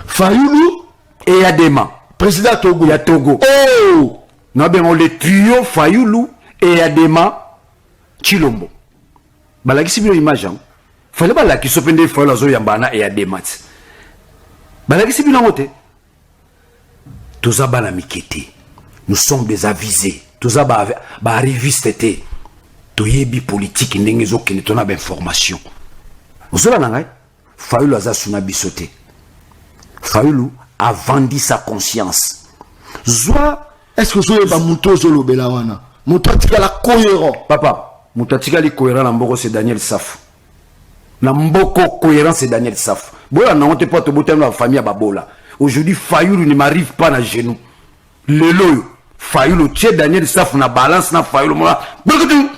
Fayoulou et Adema. Président Togo. Il y a Togo. Oh! Non, ben on le trio Fayoulou et Adema Chilombo. Balaki si bien image. Fallait pas la qui s'oppende Fayoulou zo yambana et Adema. Balaki si bien ngote. Toza bana mikete. Nous sommes des avisés. Toza ba arriviste té. Toyebi politique ndenge zo kene tona ba information. Ozola nangai. Fayoulou aza suna bisoté. Fayoulou a vendu sa conscience. Zoa, est-ce que vous avez Mouto Zolobelawana? Mouto Tika cohérent. Papa, Mouto Tika cohérent, Namboko c'est Daniel Saf. Namboko cohérent c'est Daniel Saf. Bola n'a honte pas te botter dans la famille à Babola. Aujourd'hui, Fayoulou ne m'arrive pas à genoux. Le loyo, Fayoulou, tché Daniel Saf, na balance, na Fayoulou, moi,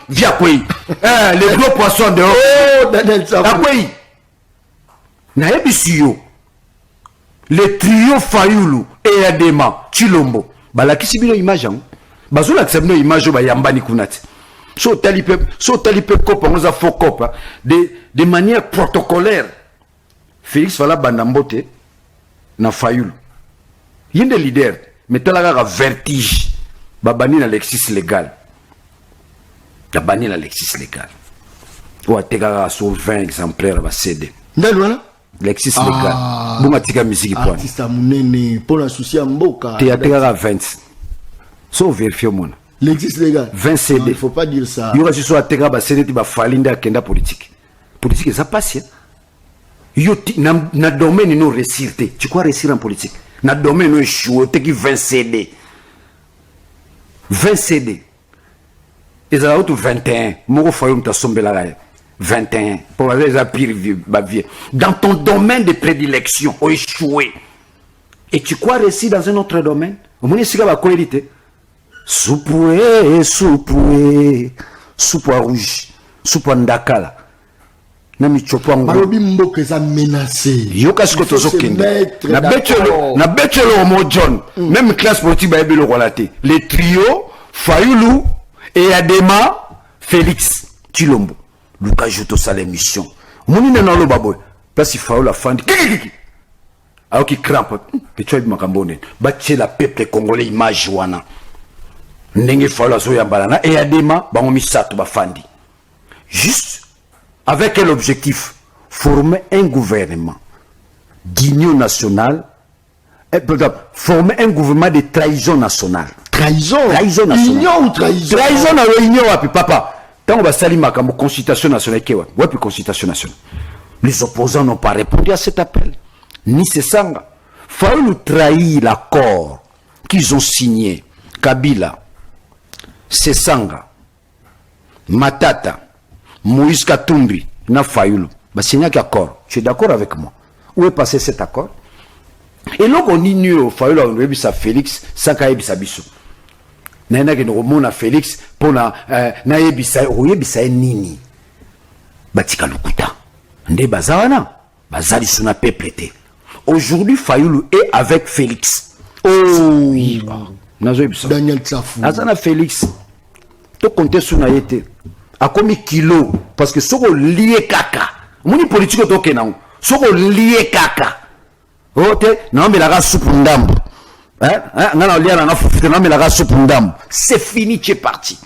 via quoi? Les gros poissons dehors. Oh, Daniel Saf. Na quoi? Na ebisiyo. le trio Fayulu et Adema Chilombo balakisi bino image yango bazolakisa bino image bayambani kunati so talipe kopa ngoza faux kopa de manière protocolaire. Félix Fala Bandambote na Fayulu yende leader mais talaka vertige babani na Lexis légal babani na Lexis légal ou ateka sur 20 exemplaires ba CD ndalwana Lexis légal bunga tika musique point artiste munene pour la souci mboka te ateka 20 so vérifier mon Lexis légal 20 CD non, il faut pas dire ça il y aura sur ateka ba CD ti ba falinda kenda politique ça passe yo na domaine no réussir te tu crois réussir en politique na domaine no échouer te qui 20 CD et ça auto 21 moko Fayulu ta sombela la 21 pour les pire vieux dans ton domaine de prédilection au échouer et tu crois réussir dans un autre domaine au moins c'est ba qualité soupe rouge soupe ndakala na michopo malobi mboka eza menacé yoka siko tozokende na betelo mo John même classe politique ba ebelo relaté les trio Fayulu et Adema Félix Chilombo Luka Joto sa l'émission moni na lo baboy parce que Fayulu afandi alors qui crampe petcho bi makambone ba la peuple congolais image wana ndenge Fayulu azo yambala na et Adema bango misato bafandi juste avec quel objectif? Former un gouvernement d'union nationale, former un gouvernement de trahison nationale. Trahison nationale. Union ou trahison? Trahison na union wapi papa. Tant on va salir ma consultation nationale wapi consultation nationale. Les opposants n'ont pas répondu à cet appel. Ni Sesanga. Fayulu trahir l'accord qu'ils ont signé. Kabila, Sesanga, Matata, Moïse Katumbi, na Fayulu, bah signé un accord. Tu es d'accord avec moi? Où est passé cet accord? Et là on ignore Fayulu on veut ça Félix, ça kaibisa biso. Nana que nous remonte à Félix pour na yebisa nini. Batika lukuta. Nde bazana, bazali suna peuplete. Aujourd'hui Fayulu est avec Félix. Oh oui. Daniel Tsafou. Azana Félix. To compter suna yete. A komi kilo parce que soko lié kaka moni politique to kenango soko lié kaka ote na me la soupe ndambo ngana lié na fufuta na me la soupe ndambo c'est fini, tu es parti.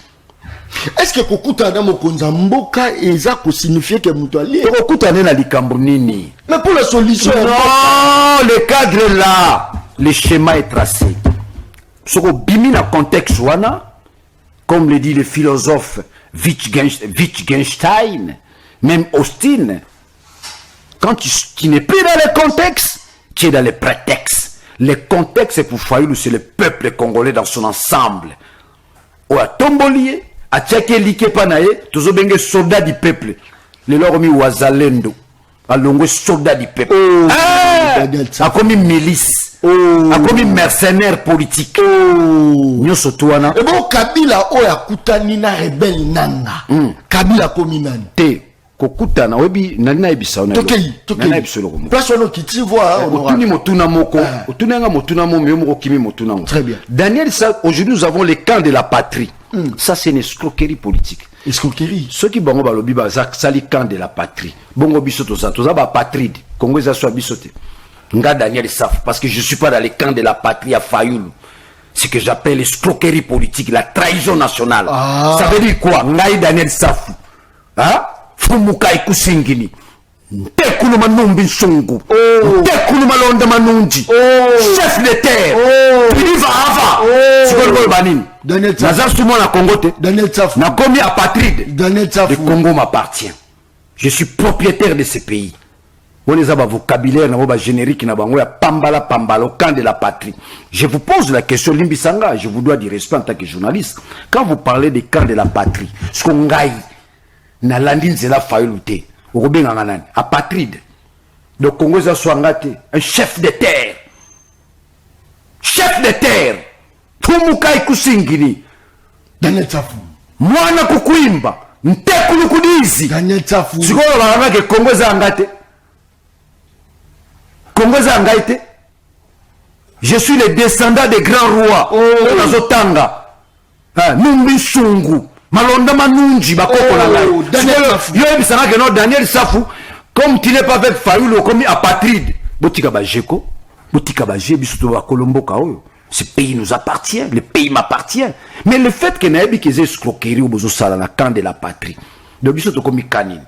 Est-ce que kokuta na mokonza mboka eza ko signifier que muto lié kokuta na likambo nini? Mais pour la solution non, le cadre là, le schéma est tracé. Soko bimi na contexte wana comme le dit le philosophe Wittgenstein, même Austin, quand tu n'es plus dans le contexte, tu es dans le prétexte. Le contexte pour Fayulu, c'est le peuple congolais dans son ensemble. Ou à Tombolier, à Tchake Likepanaye, tous les soldats du peuple. Les lormi Wazalendo, à l'ongwe soldats du peuple. A comme une milice. A comme une mercenaire politique. Nyo sotuana. Et bon, Kabila oya kutani na rebelle nanga. Kabila kominani. Te, kokutana, webi, nalina ebisa. Tokei. Place on kiti voit. Otuni motuna moko. Otunanga motuna mo, moko kimi motuna mo. Très bien. Daniel, ça, aujourd'hui nous avons les camps de la patrie. Ça c'est une escroquerie politique. Escroquerie. Ceux qui bongo balobi ba ça les camps de la patrie. Bongo bisoto ça, toza ba patrie. Congo za soit bisoté. Nga Daniel Saf, parce que je ne suis pas dans les camps de la patrie à Fayulu. Ce que j'appelle l'escroquerie politique, la trahison nationale. Ça veut dire quoi? Nga Daniel Saf. Hein? Fumuka ikusingini. Tekuluma numbi songo. Tekuluma londa manunji. Chef de terre. Priva ava. Sikolo banini. Daniel Saf. Nazar souma na Congo te. Daniel Saf. Na komi apatride. Daniel Saf. Le Congo m'appartient. Je suis propriétaire de ce pays. On les a vocabulaire, na générique, na bango ya pambala au camp de la patrie. Je vous pose la question, Limbisanga, je vous dois du respect en tant que journaliste. Quand vous parlez des camps de la patrie, ce qu'on gagne, na landine c'est la Fayulu, au Robin Anganan, apatride. Donc Congo za swangate, un chef de terre. Chef de terre. Fumukai kusingini. Daniel Tsafou. Mwana kukuimba. Ntekulu kudizi. Daniel Tsafou. Sikolo baranga ke Congo za ngate. Congo za ngaite Je suis le descendant des grands rois. Nazotanga. Numbi Sungu. Malonda Manunji, Bakoko Daniel Safou, comme tu n'es pas avec Fayoulou, comme apatride. Botika Bajeko, Botika Bajé, Bissouto Colombo Kao. Ce pays nous appartient, le pays m'appartient. Mais le fait que Naebi Keze escroquerie au Bozo Sala, la camp de la patrie, de Bissouto comme Kanine.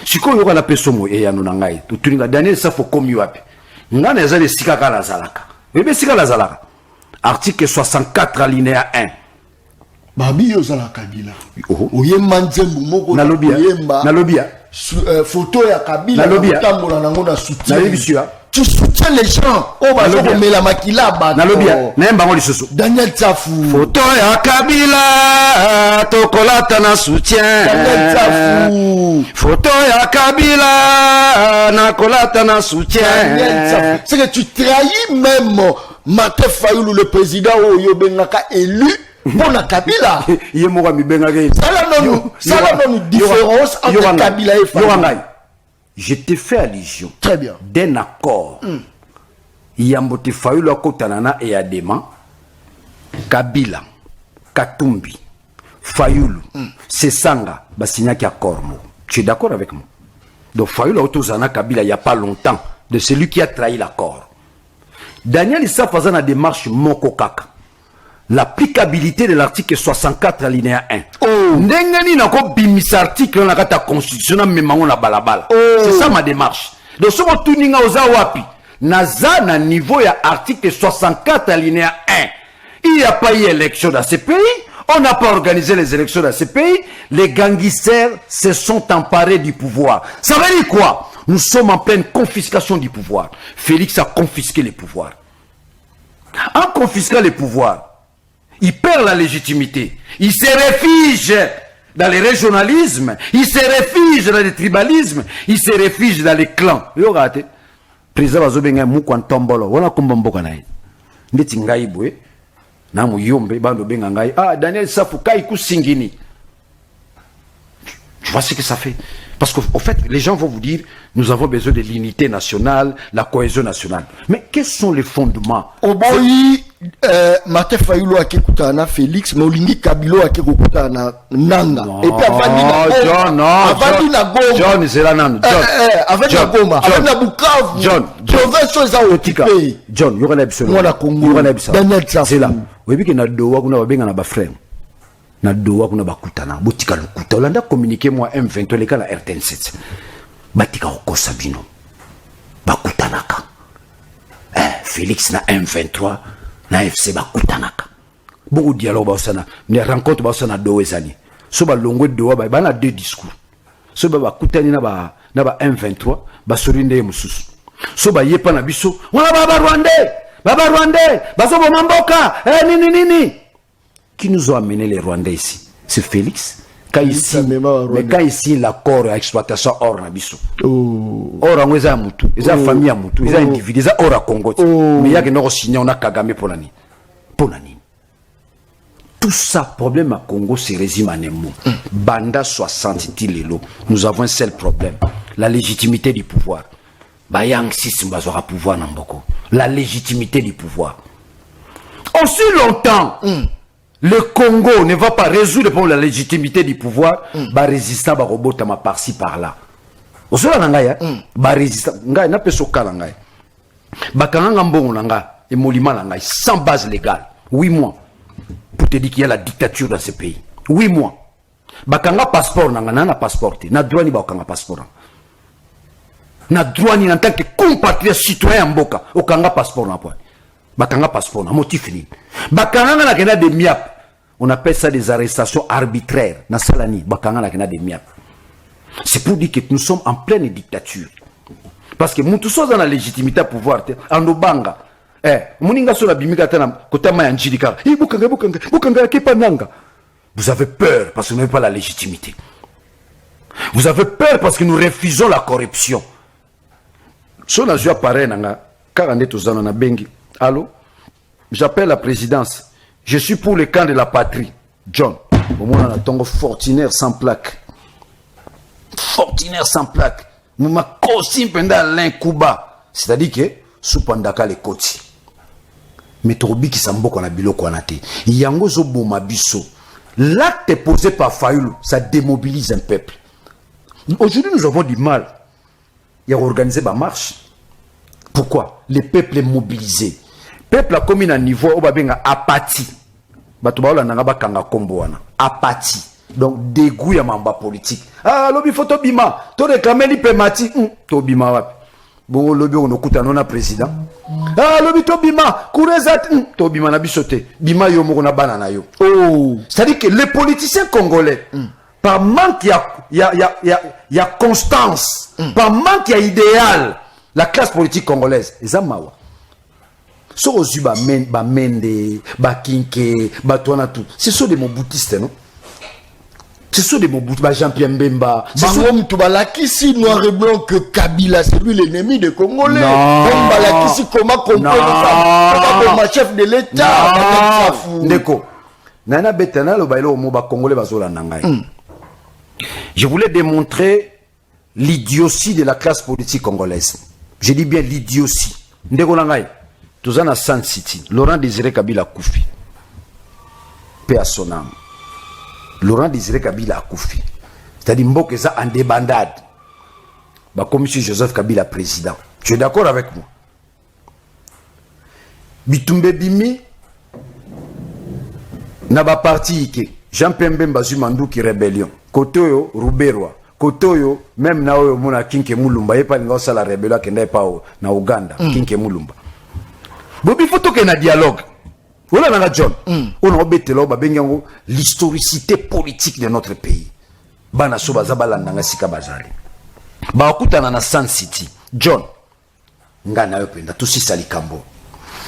Si on a la personne et Yanonangai, tu n'as Daniel Safou comme Yuape. N'en est pas Sikaka la Zalaka. Mais Sika la Zalaka. Article 64, alinéa 1. Babi Yozala Kabila. Oyemba Nzembu Moko. Nalobia. Photo ya Kabila. Nalobia. Tu soutiens les gens. Oh, bah, je la makila. Nalobia. Naemba ngoli susu. Daniel Tsafou. Photo ya Kabila. Tokolata na soutien. Daniel Tsafou. Photo ya Kabila. Nakolata na soutien. Daniel Tsafou. C'est que tu trahis même Martin Fayoulou, le président Oyobengaka élu. Pour la Kabila. Ça non différence entre Kabila et Fayoulou. Je te fais allusion. Très bien. D'un accord. Yambote Fayoulou Kotanana et Adema. Kabila. Katumbi. Fayoulou. Sesanga. Basigna qui accord. Tu es d'accord avec moi? Donc Fayoulou Otozana Kabila il n'y a pas longtemps. De celui qui a trahi l'accord. Daniel Issa faisant la démarche Moko Kaka. L'applicabilité de l'article 64 alinéa 1. Ndengani na ko bimisa article na kata constitution na memango na balabala. C'est ça ma démarche. Donc ce que tu n'as osa wapi naza na niveau ya article 64 alinéa 1. Il n'y a pas eu élection dans ce pays. On n'a pas organisé les élections dans ce pays. Les gangsters se sont emparés du pouvoir. Ça veut dire quoi? Nous sommes en pleine confiscation du pouvoir. Félix a confisqué les pouvoirs. En confisquant les pouvoirs, il perd la légitimité. Il se réfugie dans le régionalisme. Il se réfugie dans le tribalisme. Il se réfugie dans les clans. Regardez. Président Bazobenga Moukwantambolo. Voilà comme Bamboka naï. Ndeti ngai bwe. Na muyombe bando benga ngai. Ah, Daniel Safou Kaiku Singini. Tu vois ce que ça fait? Parce qu'au fait, les gens vont vous dire, nous avons besoin de l'unité nationale, la cohésion nationale. Mais quels sont les fondements? Oboyi, Martin Fayoulou a kekutana Félix, mais Olingi Kabilo a kekutana Nanga. Et puis avant na Goma. John, c'est la Nanga. Avant na Goma. Avant na Bukavu. John. Province za Otika. John, il y aura l'absolu. Moi la Congo. Daniel Tsafou. C'est là. Vous voyez que na dowa kuna babenga na ba frère. Na dowa kuna bakutana botika lukuta olanda communiquer moi M23 les cas la RTN7 batika okosa bino bakutanaka Félix na M23 na FC bakutanaka beaucoup de dialogue basana ne rencontre basana dowe zani so ba longwe dowa ba na deux discours so ba bakutani na ba M23 basorinde mususu so ba yepa na biso wala baba Rwandais baso bomamboka nini. Qui nous ont amené les Rwandais ici? C'est Félix. Quand ici, l'accord d'exploitation or nabiso. Or en weza mutu, eza famille mutu, eza individu, eza or a Congo. Mais il y a que nous signé on a Kagame pour l'année. Tout ça, problème à Congo, c'est résume en un mot. Banda 60 tilelo. Nous avons un seul problème. La légitimité du pouvoir. Bayang 6 mbazora pouvoir namboko. La légitimité du pouvoir. Aussi longtemps. Le Congo ne va pas résoudre le problème de la légitimité du pouvoir. Bah résistant, bah robot, ma par-ci par-là. Au sol nangaya, bah résistant, ngai na peso kala ngai. Bah kanga mbongo nanga, et molima nanga, sans base légale. 8 mois pour te dire qu'il y a la dictature dans ce pays. 8 mois. Bah kanga passeport nanga, na passeport, na droit ni bah kanga passeport. Na droit ni en tant que compatriote citoyen mboka, au kanga passeport na point. Bakanga passeport, na motif ni. Bakanga na kena de miap. On appelle ça des arrestations arbitraires. Na salani, bakanga na kena de miap. C'est pour dire que nous sommes en pleine dictature. Parce que nous tous dans la légitimité à pouvoir. En Obanga. Moninga sur la bimika tana kotama ya njidika. Bukanga kepa nanga. Vous avez peur parce que vous n'avez pas la légitimité. Vous avez peur parce que nous refusons la corruption. Si on a joué à pareil, car on est tous dans la bengi. Allô? J'appelle la présidence. Je suis pour le camp de la patrie. John. Au moins, on a ton fortunaire sans plaque. Fortunaire sans plaque. Nous m'a cosim pendant l'incuba. C'est-à-dire que, sous pandaka les côtés. mais tobi qui mboko na biloko wana te yango zo boma biso. L'acte posé par Fayoulou, ça démobilise un peuple. Aujourd'hui, nous avons du mal à organiser ma marche. Pourquoi? Le peuple est mobilisé. Le peuple a commis un niveau où il y a apathie. Apathie. Donc, dégoût à mamba politique. Ah, lobby photo bima. Tu réclames l'hypermatie. Tu bima wapi. Bon, lobby on okuta non président. Ah, lobby to bima. Kourezat. To bima na bisote. Bima yo mo na banana yo. Oh. C'est-à-dire que les politiciens congolais, par manque il y a constance, par manque il y a idéal, la classe politique congolaise, les amawa. So ozu ba mende, ba kinke, ba toana tout. Ce sont des moboutistes, non? Ce sont des Mobutu, Jean-Pierre Mbemba. Balakisi noir et blanc que Kabila, c'est lui l'ennemi des Congolais. Non. Balakisi comment comprendre comment chef de l'État. Ndeko. Nana betana lo bailo moba Congolais bazola nangai. Je voulais démontrer l'idiotie de la classe politique congolaise. Je dis bien l'idiotie. Ndeko nangai. Tozana San City. Laurent Désiré Kabila Koufi. Paix à son âme. Laurent Désiré Kabila a Koufi. C'est-à-dire Mbok est en débandade. Comme M. Joseph Kabila président. Tu es d'accord avec moi? Bitumbe Bimi n'a pas parti Jean-Pierre Mbemba Zumandu qui rébellion. Kotoyo Ruberwa. Kotoyo même na oyo mona Kinke Mulumba yepa ngosa la rébellion kenda pa na Uganda Kinke Mulumba. Bobi photo que na dialogue. Voilà dans la John. On a obété l'historicité politique de notre pays. Bana soba zabala nanga sika bazali. Ba okuta na San City. John. Ngana yo penda tusi salikambo.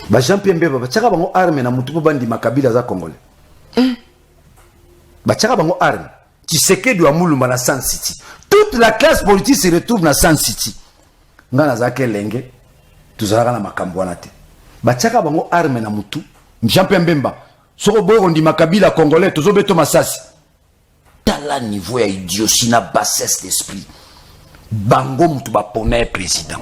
Ba Jean-Pierre Mbemba bachaka bango arme na mutupo bandi makabila za Congolais. Bachaka bango arme. Tshisekedi wa Mulumba na San City. Toute la classe politique se retrouve na San City. Ngana za kelenge tuzalaka na makambo wana te. Bachaka bango arme na mutu. Jean-Pierre Mbemba, soko boy on dit makabila congolais, tozo beto masasi. Tala niveau ya idiotie na bassesse d'esprit. Bango mutu ba ponay président.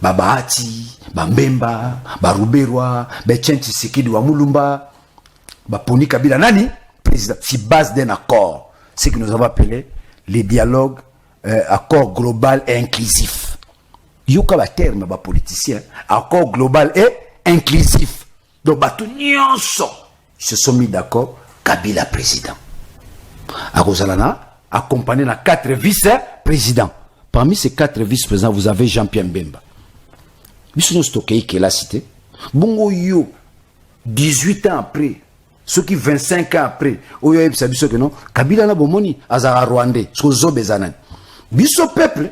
Babati, Bambemba, Baruberwa, Bechenchi Sekedi wa Mulumba, Baponi Kabila nani président. Si base d'un accord, ce que nous avons appelé les dialogues, accord global et inclusif. Yoka ba terme ba politicien, accord global et inclusif. Donc, ils se sont mis d'accord, Kabila président. À Rosalana, accompagné de 4 vice-présidents. Parmi ces 4 vice-présidents, vous avez Jean-Pierre Mbemba. Bissono Stokei qui est la cité. Bongo yo, 18 ans après, ceux qui 25 ans après, Oyo Ebsabiso que non, Kabila na bomoni, Azara Rwandais, Sozo Bezanan. Bisso peuple.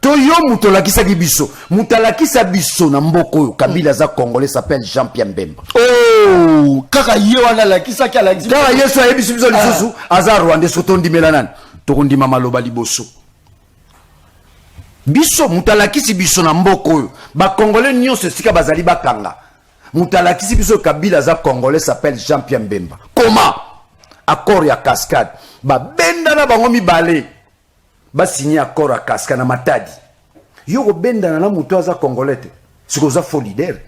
Toyo mutolakisa biso mutalakisa biso na mboko Kabila za Congolais s'appelle Jean-Pierre Mbemba. Oh kaka yewana la kisa kala kisa kaka yeso ayebiso biso lisusu aza Rwanda sotondi melanan tokondi mama loba liboso biso mutalakisi biso na mboko ba Congolais nyonso sika bazali bakanga mutalakisi biso Kabila za Congolais s'appelle Jean-Pierre Mbemba. Comment? Accord ya cascade ba benda na bango mibale ba signé accord à Cascade na Matadi. Yo benda na muto aza Congolais te. Siko za faux leader.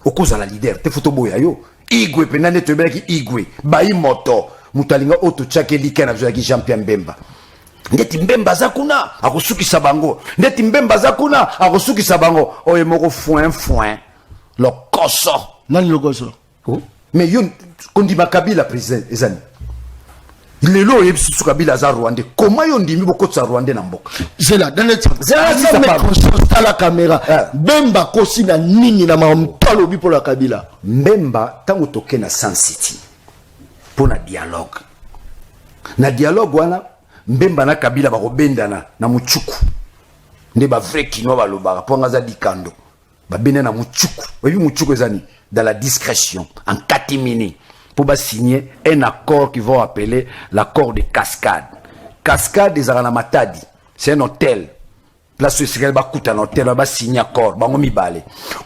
Okoza la leader te photo boya yo. Igwe penande te beki Igwe. Bayi moto. Mutalinga oto chake likena bzaki Jean-Pierre Mbemba. Ndeti Mbemba za kuna akosukisa bango. Ndeti Mbemba za kuna akosukisa bango. Oye moko foin. Lo koso. Nani lo koso? Oh. Mais yo kondi Makabila président ezani. Lelo yebisi Kabila za Rwandais. Comment yon ndimi boko tsa Rwandais na mboka? C'est là dans le ça la caméra. Mbemba kosi na nini na mamtalo bi pour la Kabila. Mbemba tango toke na San City. Pour na dialogue. Na dialogue wana Mbemba na Kabila ba kobendana na muchuku. Nde ba vrai kino ba loba po ngaza dikando. Ba bena na muchuku. Webi muchuku ezani dans la discrétion en catimini. Pour signer un accord qu'ils vont appeler l'accord de Cascade. Cascade des Aranamatadi. C'est un hôtel. Place où il y a un hôtel, on va signer un accord.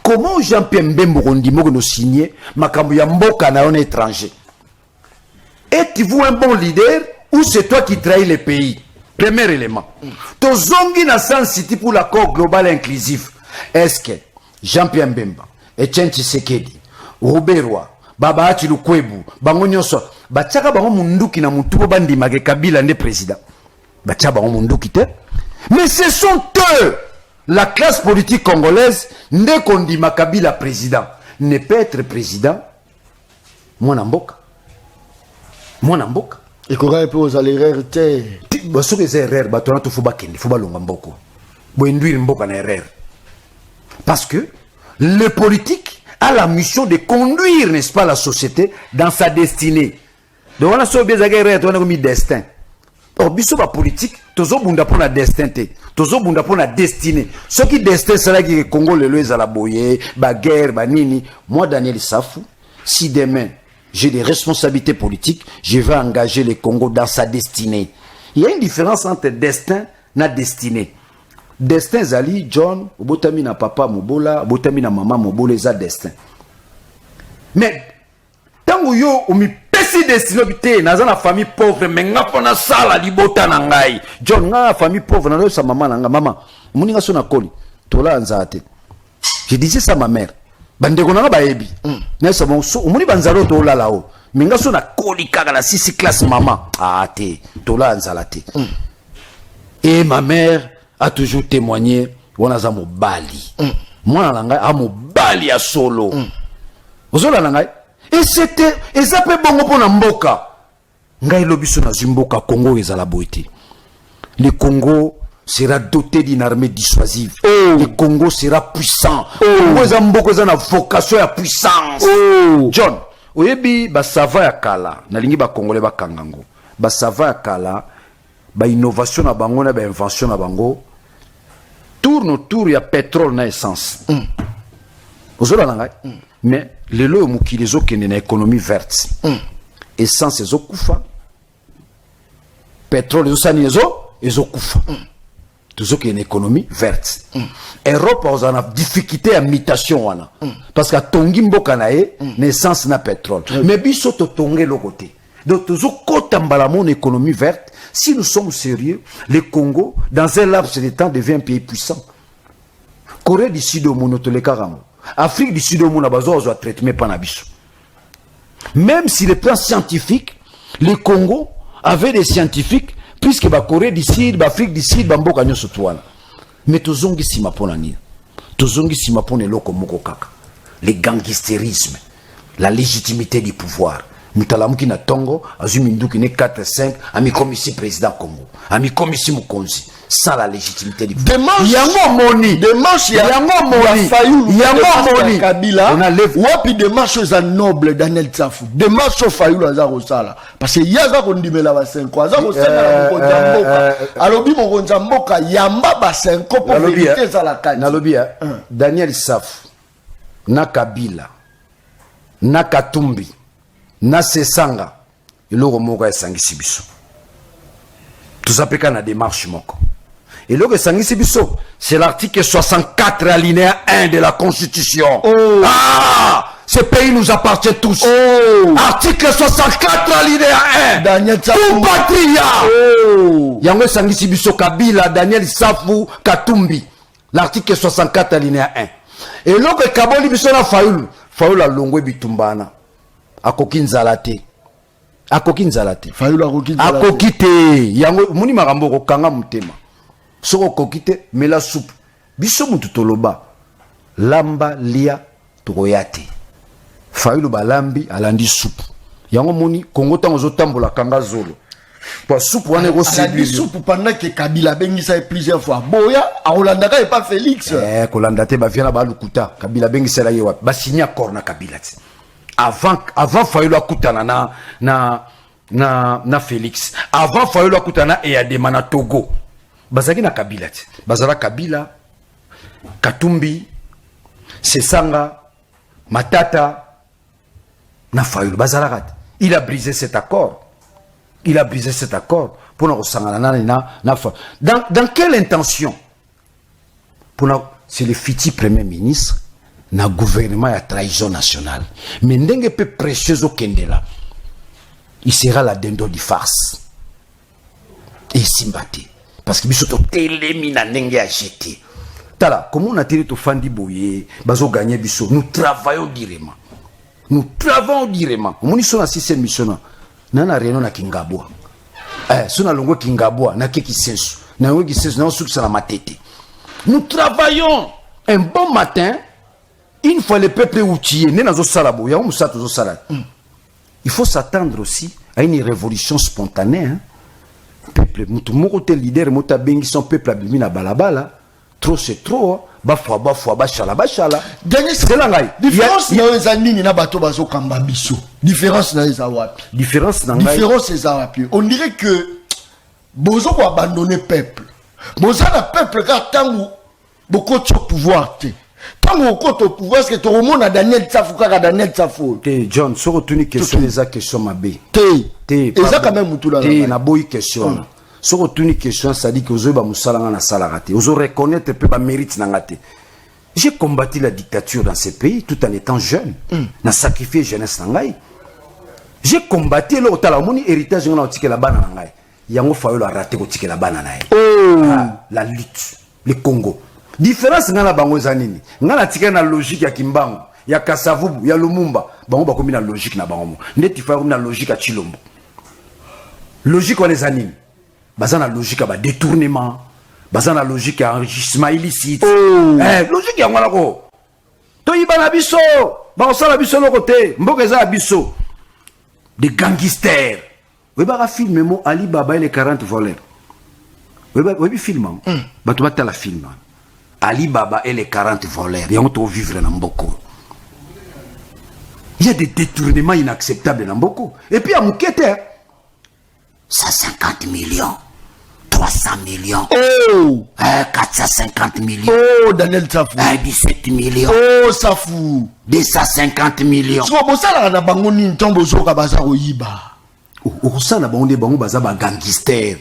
Comment Jean-Pierre Mbemba nous signer Makambu Yamboka na un étranger? Êtes-vous un bon leader ou c'est toi qui trahis le pays? Premier élément. Tozongi na San City pour l'accord global inclusif. Est-ce que Jean-Pierre Mbemba, Etienne Tshisekedi, Roberwa baba ati lukwebu bango nyonso batiaka bango munduki na mutu po bandimake Kabila nde président batia bango munduki te mais ce sont eux la classe politique congolaise nde kondima Kabila président ne peut être président mwana mboka et qu'on peut aux erreurs te baso que c'est erreur batona to fuba kende fuba longa mboko bo induire mboka na erreur parce que le politique a la mission de conduire, n'est-ce pas, la société dans sa destinée. Donc on a sauvé des erreurs, on a mis destin. Or biso ba politique, tozo bunda pour la destin te, tozo bunda pour la destinée. Ce qui destin c'est là que Congo le lois à la boye, ba guerre, ba nini. Moi Daniel Safou, si demain j'ai des responsabilités politiques, je vais engager le Congo dans sa destinée. Il y a une différence entre destin et destinée. Destin zali John, botami na papa mobola, botami na maman mobola za destin. Mais tango yo o mi pesi destin obité na za na famille pauvre mais nga pona sala libota na ngai. John nga famille pauvre na lo sa maman nga maman. Muni nga so na koli. Tola nzate. Je disais ça à ma mère. Bande ko na ba yebi. Na sa bon so muni banzalo to la lao. Mais nga so na koli kaka na 6 classe maman. Ah te, tola nzalate. Et ma mère a toujours témoigné on a za mobali moi na ngai a mobali a solo ozola na ngai et c'était et ça peut bongo pona mboka ngai lobiso na zimboka Congo ezala boité le Congo sera doté d'une armée dissuasive le Congo sera puissant Congo za mboko za na vocation ya puissance John oyebi ba sava ya kala na lingi ba congolais ba kangango ba sava ya kala ba innovation na bango na ba invention na bango tourne autour ya pétrole na essence ozola na ngai mais lelo mukili ezokende na économie verte essence ezokufa pétrole ezosani ezokufa tozokende économie verte Europe ozana difficulté ya mutation wana parce que atongi mboka na ye na essence na pétrole mais biso totonge lokote donc tozokota mbala mon économie verte. Si nous sommes sérieux, le Congo, dans un laps de temps, devient un pays puissant. Corée du Sud au monde, Afrique du Sud au monde, a traitement panabiso. Même si le plan scientifique, le Congo avait des scientifiques, puisque la Corée du Sud, l'Afrique du Sud, Bamboka nyo sotouana. Mais tozongi sima pona nini. Tozongi sima pona loko moko kaka. Le gangstérisme, la légitimité du pouvoir. Mutalamuki na tongo azuminduki ne 4-5 ami comme ici président Congo ami comme ici Mukonzi sans la légitimité du pouvoir yango moni démarche yango moni Kabila wapi démarche za noble Daniel Safou démarche Fayulu azako sala parce que yaza kondimela ba 5 azako sala ko jamboka alobi mo jamboka yamba ba 5 pour vérité za la kati nalobi Daniel Safou na Kabila na Katumbi na sesanga eloko moko esangisi biso tuzapeka na démarche moko eloko esangisi biso c'est l'article 64 alinéa 1 de la constitution ce pays nous appartient tous article 64 alinéa 1 Daniel Safou patria yango esangisi biso Kabila Daniel Safou Katumbi l'article 64 alinéa 1 eloko ekaboli biso na Fayulu alongwe bitumbana akoki nzala te Fayulu akoki te yango muni makambo kokanga mutema soko kokite mela soupe biso mutu toloba lamba lia tokoyate Fayulu balambi alandi soupe yango muni Kongo tango zotambola kanga zolo kwa soupe wana ko séduire soupe pendant que Kabila bengisa plusieurs fois boya aolanda ka et pas Félix kolanda te ba viana ba lukuta Kabila bengisa la yewa ba signa accord na Kabila te avant Fayulu akutana na Félix avant Fayulu akutana et Adema na Togo bazaki na Kabila ti bazala Kabila Katumbi Sesanga Matata na Fayulu bazala kat il a brisé cet accord pour nous sangana na dans quelle intention c'est le futur premier ministre na gouvernement ya trahison nationale mais ndenge peu précieux au Kendela il sera la dendo di farce et simbati parce que biso to telemi na ndenge ya jeté tala comment on a tiré to fandi boye bazo gagner biso nous travaillons durement nous travaillons durement. Nous sommes assis sur mission. Nous avons réunion à Kingabwa. Si nous avons Kingabwa, nous avons nous travaillons un bon matin. Une fois le peuple outillé, il faut s'attendre aussi à une révolution spontanée. Peuple, mon leader, mon son peuple abimina balabala. Trop c'est trop. Bafwa, bachala. C'est la différence dans les années, na bato bazo kamba biso. Différence dans les awapi. Différence les awapi. On dirait que bozo ko abandonner peuple. Bozo na peuple car tant beaucoup de pouvoir te. Tant au pouvoir, est-ce que tout le monde a Daniel Tsafou, Daniel Tsafou? John, si on retenu question, les questions mabé. Et ça quand même tout là. Na boy question. Si on retenu question, ça dit que vous avez musalanga na salarate. Vous reconnaître peu ba mérite nangate. J'ai combattu la dictature dans ces pays tout en étant jeune. Na sacrifié jeunesse nangai. J'ai combattu le talamoni héritage ngana otike la bana nangai. Yango fayo la raté otike la bana nangai. La lutte, le Congo. Différence ngana bango zanini ngana tika na logique ya Kimbangu ya Kasavubu ya Lumumba bango bakomi na logique na bango ndeti fa na logique ya Chilombo logique wana zanini bazana logique ba détournement bazana logique ya enrichissement illicite logique ya ngwana ko to ibana biso ba osala biso lokote mboka za biso des gangsters we ba film mo Ali Baba et les 40 voleurs we film ba to batala film Ali Baba et les 40 voleurs. Ils ont vivre dans Mboko. Il y a des détournements inacceptables dans Mboko. Et puis à Moukete, 150 millions, 300 millions, 450 millions, Daniel Tsafou, 17 millions, Safou, 250 millions. Si vous avez un bangoni, tombe au Kabaza Oyiba. Au sein de Bango Baza gangster.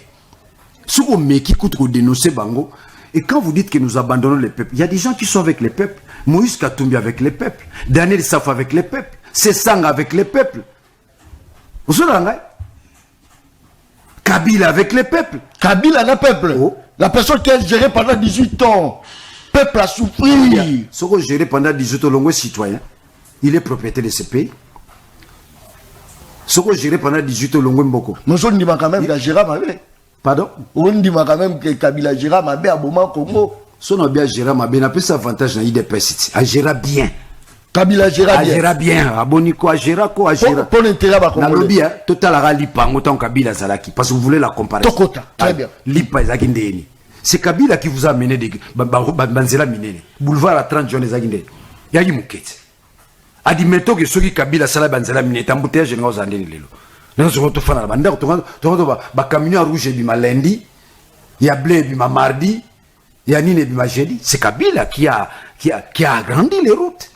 Si vous mettez contre dénoncer Bango, et quand vous dites que nous abandonnons les peuples, il y a des gens qui sont avec les peuples. Moïse Katumbi avec les peuples. Daniel Saf avec les peuples. Sessang avec les peuples. Vous savez, Kabila avec les peuples. Kabila n'a peuple. La personne qui a géré pendant 18 ans. Peuple a souffert. Ce qui a géré pendant 18 ans, l'homme est citoyen. Il est propriétaire de ce pays. Ce qui a géré pendant 18 ans, l'homme est beaucoup. Nous sommes quand même géré avec. Pardon? On dit quand même que Kabila gère ma bé à Boma Congo. Son a bien géré ma bé, n'a pas avantage dans l'IDPS. A géré bien. Kabila gère bien. A géré bien. Aboniko a géré quoi? A géré. Pour l'intérêt à Congo. Na lobby, total a lipa, autant Kabila Zalaki. Parce que vous voulez la comparer. Tokota. Très bien. Lipa Zagindeni. C'est Kabila qui vous a amené des Banzela Minene. Boulevard à 30 jours les Zagindeni. Yagi Moukete. A dit mettons que ceux qui Kabila Sala Banzela Minene, t'embouteillage général aux Andeni Lelo. Nous sommes tous fan à la bande. Tu camion rouge et bima lundi, il y a blé et bima mardi, il y a nine et bima jeudi. C'est Kabila qui a agrandi les routes.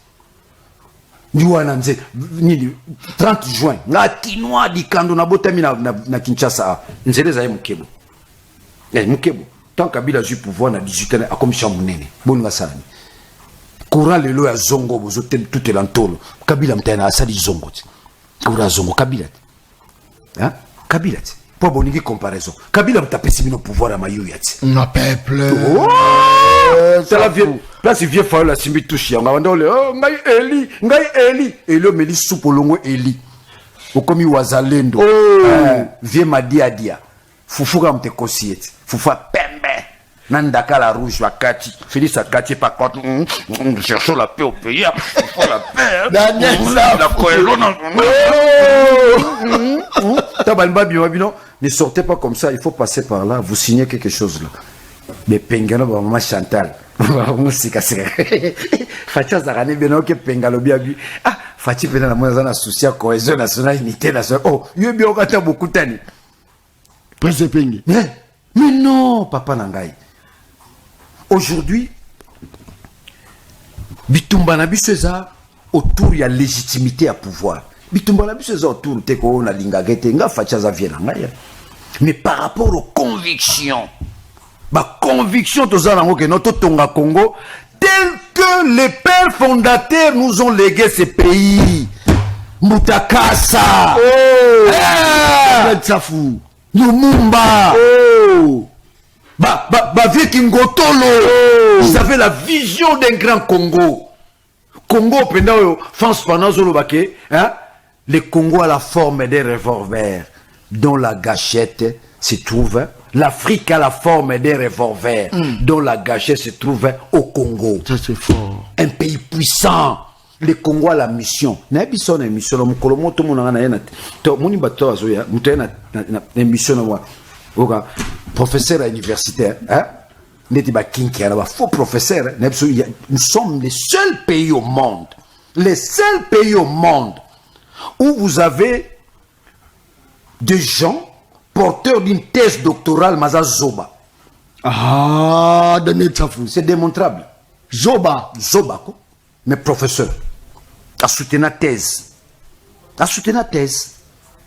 Nous avons 30 juin. La Tinoa di Kando na botami na Kinshasa. Nous sommes les Mukebo. Mukebo. Tant Kabila a eu pouvoir na 18 ans, a comme Chamounene. Bon, nous avons courant le lo ya Zongo, vous êtes tout est l'entolo. Kabila mtena asali Zongo. Courant Zongo, Kabila. Hein? Kabila, pas bonne comparaison. Kabila t'a pessimé nos pouvoirs à Mayouyati. Non, peuple. C'est la vieille. Là, c'est vieux femme, la simbi touche. On va dire, oh, ngai Eli. Et le méli soupolongo Eli. Au commis Wazalendo. Vieux Madi Adia. Foufouga mte kosiet. Foufa pembe. Nandaka la rouge, Wakati. Félix Akati, par contre, cherchons la paix au pays. Faut la paix. Daniel, la cohésion. Ne sortez pas comme ça, il faut passer par là, vous signez quelque chose là. Mais Pengano, maman Chantal. Fatia Zarane, Beno, que Pengalo Biabi. Ah, Fatia Pena, la moindre associée à cohésion nationale, unité nationale. Oh, il y a bien beaucoup de temps. Prince Pengi. Mais non, Papa Nangai. Aujourd'hui, Bitumba Nabi César, autour il y a légitimité à pouvoir. Bitumba Nabi César, autour il y a lingagete, nga fachaza viena. Mais par rapport aux convictions, bah conviction tous en que notre Tonga Congo, tel que les pères fondateurs nous ont légué ces pays. Mutakasa, Tsafou, Lumumba, Vieux Kingotolo, ils avaient la vision d'un grand Congo. Congo, pendant France pendant Zolobake, hein, le Congo a la forme des revolvers dont la gâchette se trouve. L'Afrique a la forme des revolvers dont la gâchette se trouve au Congo. Ça c'est fort. Un pays puissant. Le Congo a la mission. Na mission na mission na mukolomo to mona na to moni bato azoya mutena na mission na wa. Oka professeur universitaire, hein? N'était pas kinki alors faux professeur. Nous sommes les seuls pays au monde, où vous avez des gens porteurs d'une thèse doctorale Maza Zoba. Ah, c'est démontrable. Zoba quoi. Mais professeur, a soutenu la thèse.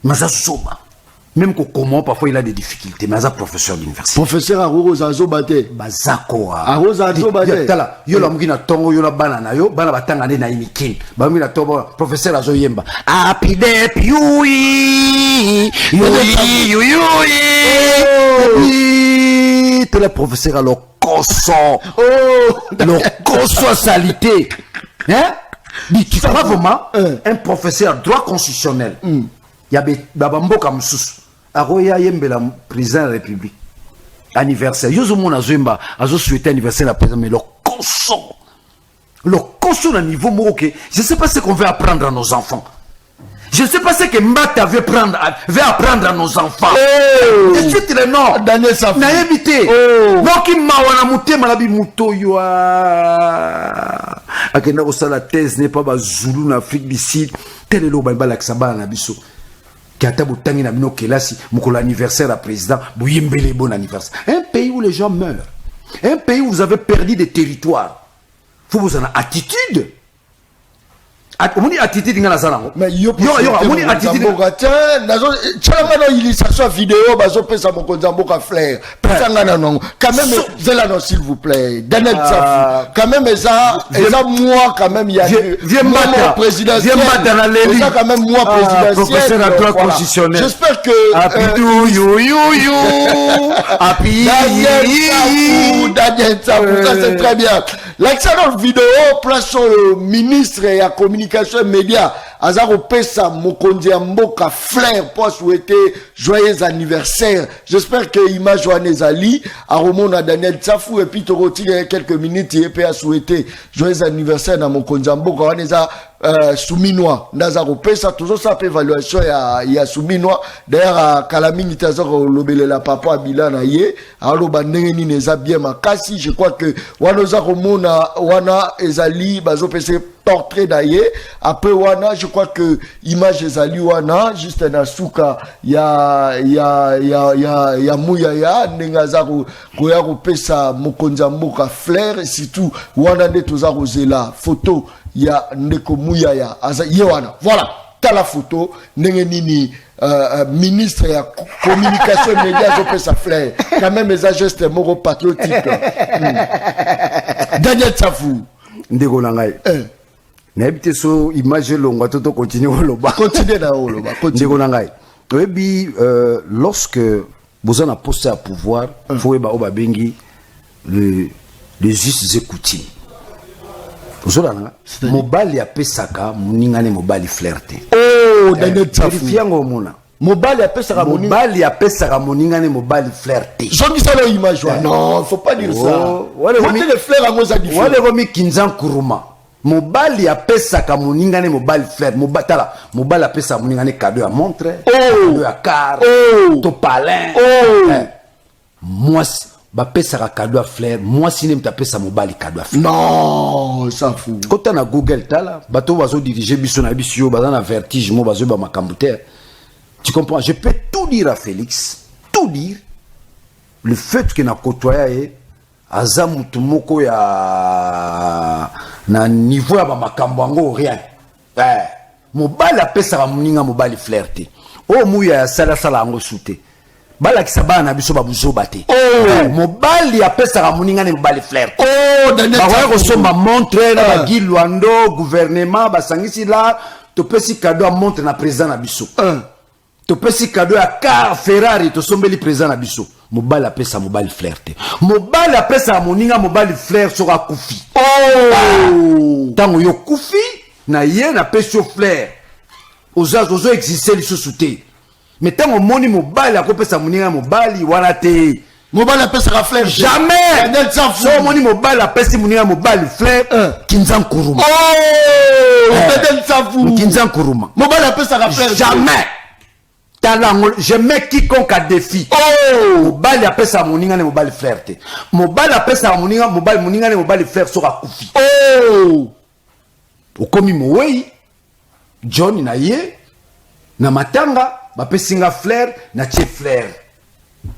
Maza Zoba. Même comment parfois il a des difficultés, mais il professeur d'université. Professeur Aroro Zazobate. Bazako. Aroro Zazobate. Tala, yo la mugina tongo yo la banana yo, bana batanga na imikin. Ba mugina tongo professeur Azoyemba. Apide piui. Tout le professeur a le cosso. Le cosso salité. Hein? Dis tu vois vraiment un professeur droit constitutionnel. Il y a babambo comme sous. Aroya yembela président de la République. Anniversaire. Yozo mon azemba, azo souhaiter anniversaire à président mais le conso à niveau moqué. Je ne sais pas ce qu'on veut apprendre à nos enfants. Je ne sais pas ce que Mbata veut apprendre à nos enfants. Je suis très non. Daniel Safou. Na évité. Noki mawana mute malabi muto yo. Akenda ko sala thèse n'est pas ba Zulu en Afrique du Sud. Tel lo ba laksaba na biso. Kata botangi na bino kelasi mukolo anniversaire à président, bouyembele bon anniversaire. Un pays où les gens meurent. Un pays où vous avez perdu des territoires. Faut vous en attitude. On dit attitude ngana salango. Mais yo on dit attitude nazo chalama no illustration vidéo bazo pesa mokonza mboka flair. Pesa ngana non. Quand même zela non s'il vous plaît. Daniel Safou. Quand même ça moi quand même il y a viens président. Viens battre dans les ça quand même moi président. Professeur à droit constitutionnel. J'espère que Apidou yo. Api Daniel Safou ça c'est très bien. L'excellente vidéo place sur le ministre et la communication média Azaro Pesa Mokonzi Mboka Flair pour souhaiter joyeux anniversaire. J'espère que image Joannès Ali à Romona Daniel Safou et puis Toroti quelques minutes il peut souhaiter joyeux anniversaire dans Mokonzi Mboka Waneza Souminois Nazaro Pesa toujours ça peut évaluation ya Souminois d'ailleurs Kalamini Tazaro Lobelela papa Abila na ye alors bandengeni neza bien makasi je crois que Wanoza Romona Wana Ezali bazo pesa portrait d'ailleurs après wana je crois que image ezali wana juste na suka ya muyaya nengazaru koya kopesa mokonza mboka Flair et surtout wana nde tozaro zela photo ya ndeko muyaya aza ye wana voilà tala photo ndenge nini ministre ya communication média zopesa Flair quand même eza geste moko patriotique Daniel Safou ndeko nangai n'habite so image longue tout continue oloba continue na oloba ndeko nangai oyebi lorsque vous en a posté à pouvoir faut ba oba bengi les justes écoutiers ozolana mobali ya pesaka muningane mobali flirté Daniel Safou fiango mona mobali ya pesaka muningane mobali flirté zongi ça la image non faut pas dire ça wale les fleurs à moi ça diffère wale romi kinzan kuruma mobali apesaka muningane mobali Flair mobali apesa muningane cadeau ya montre cadeau ya car to palin moi bapesaka cadeau ya Flair moi sine mtapesa mobali cadeau ya Flair non ça fou kota na Google tala bato bazo diriger biso na biso baza na vertige mo bazo ba makambuter tu comprends je peux tout dire à Félix tout dire le fait que na côtoyer aza mutu moko ya na niveau ya makambo yango rien mobali apesaka moninga mobali Flair te o muya ya sala yango sute balakisa bana na biso babuzoba te mobali apesaka moninga ne mobali Flair bakoya kosomba montre na bagilwando gouvernement basangisi la topesi cadeau ya montre na président na biso topesi cadeau ya car Ferrari tosombeli président na biso mobali apesa mobali flair te mobali apesa moninga mobali flair soka kufi tango yo kufi na ye na pesi yo flair ozo exister lisusu te mais tango moni mobali akopesa moninga mobali wana te mobali apesa flair jamais so moni mobali apesi moninga mobali flair kinza nkuruma kinza nkuruma mobali apesa flair jamais je mets quiconque à défi. Mobali apesa moninga ne mobali flair te. Mobali apesa moninga moninga ne mobali flair sera kufi. Okomi mowei John na ye na matanga bapesinga flair na tie flair.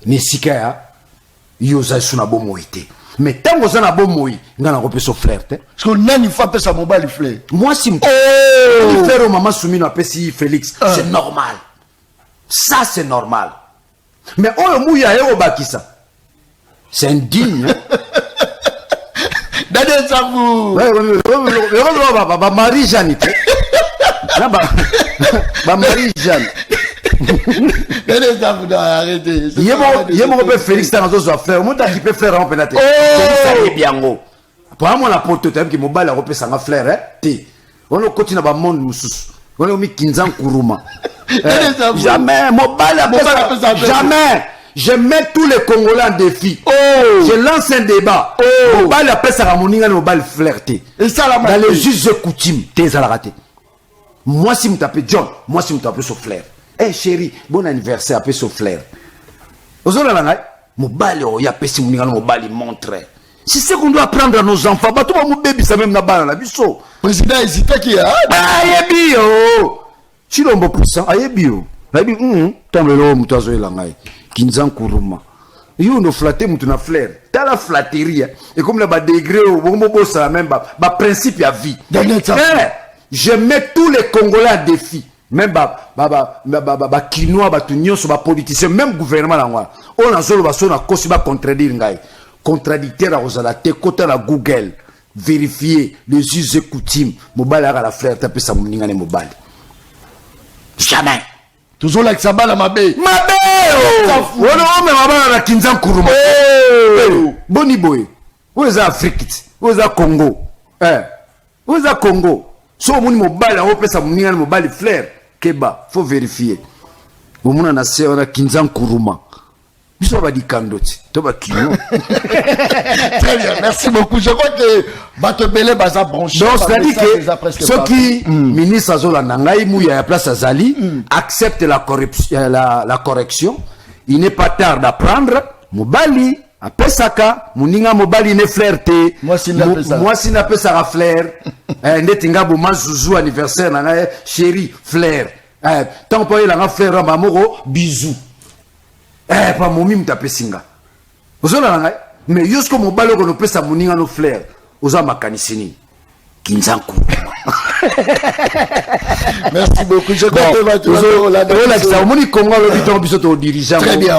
Ni sika ya yoza suna bomo ite. Mais tango za na bomo yi ngana ko peso flair te. Parce que nani fa pesa mobali flair. Moi si flair o mama Soumino apesi Félix, c'est normal. Ça c'est normal. Mais on mouya et bakisa. C'est indigne. Daniel Savou. Ba Marie Jeanne. Ba Marie Jeanne. Daniel Savou arrêtez. Yemo pe Félix Tanazo so frère. Mo ta qui peut faire en penate. Félix Biango. Pour moi la poto t'aime qui mobile a repesa nga frère hein. Ti. On continue ba monde mususu. On est mis Kinzan Kuruma. Jamais, jamais. Je mets tous les Congolais en défi. Je lance un débat. Mobile appelle ça Ramoninga, mobile flirté. Et ça la dans les juges de coutume, t'es à la raté. Moi si me t'appelle John, moi si me t'appelle son flair. Eh chérie, bon anniversaire, appelle son flair. Vous avez la mobile, il y a pessi Moninga, mobile montre. C'est ce qu'on doit apprendre à nos enfants. Bah, tout le monde baby, ça même la balle, la biso. Président hésité qui a. Ah, yebio. Chilombo puissant, ayebio. Ayebio, tamelo mutazo elangai. Kinzan kuruma. Yo no flatter mutuna flair. T'as la flatterie. Et comme là, degré, bon, ça même, principe à vie. Je mets tous les Congolais à défi. Même Kinois, Tunyon, politiciens, même gouvernement là. On a zolo baso na kosi ba contredire ngai. Contradicteur à Rosalate, côté la Google. Vérifier les us et coutumes. Mobile à la flair, tapé sa moninga ne mobile. Jamais. Toujours là que ça balle à ma baie. Ma baie! Oh, mais ma balle à la Kinzan Kuruma. Boni boy. Où est Afrique? Où est Congo? Où est Congo? So mon mobile, on peut sa moninga ne mobile flair. Keba, faut vérifier. Au moins, on a c'est on a Kinzan Kuruma. Très bien, merci beaucoup. Je crois que Batebele Baza branché. Donc, c'est-à-dire que ceux qui, ministre Azola Nangaï, Mouya Place Azali, acceptent la correction. Il n'est pas tard d'apprendre. Mobali, à Pesaka, Mouninga Mobali n'est flirté. Moi, si n'a pas ça flair. Netinga Bouma Zouzou anniversaire, Nangaï, chérie, flair. Tant qu'on y a flair, Ramamoro, bisous. Pas mon mime tapé singa. Vous avez mais jusqu'au mobile qu'on peut sa moninga nos flair. Vous avez ma canisini. Kinzanku. Merci beaucoup. Je crois que très bien.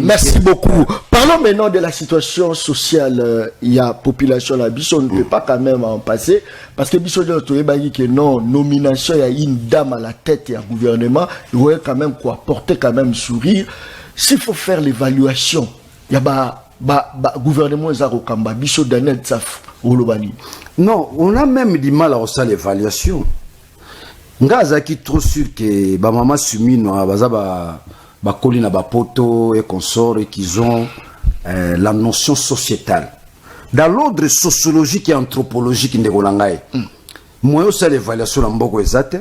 Merci beaucoup. Parlons maintenant de la situation sociale. Il y a population là. On ne peut pas quand même en passer. Parce que Bissot dit que non, nomination, il y a une dame à la tête et un gouvernement. Il faut quand même quoi, porter quand même sourire. S'il faut faire l'évaluation, il y a gouvernement Zarokamba, Bissot Daniel Tsaf, Olobani. Non, on a même du mal à faire l'évaluation. Ngaza qui trop sûr que maman Soumino ba colline ba poto et consorts et qu'ils ont la notion sociétale. Dans l'ordre sociologique et anthropologique de Golangaï, moi aussi l'évaluation en Bogo exact.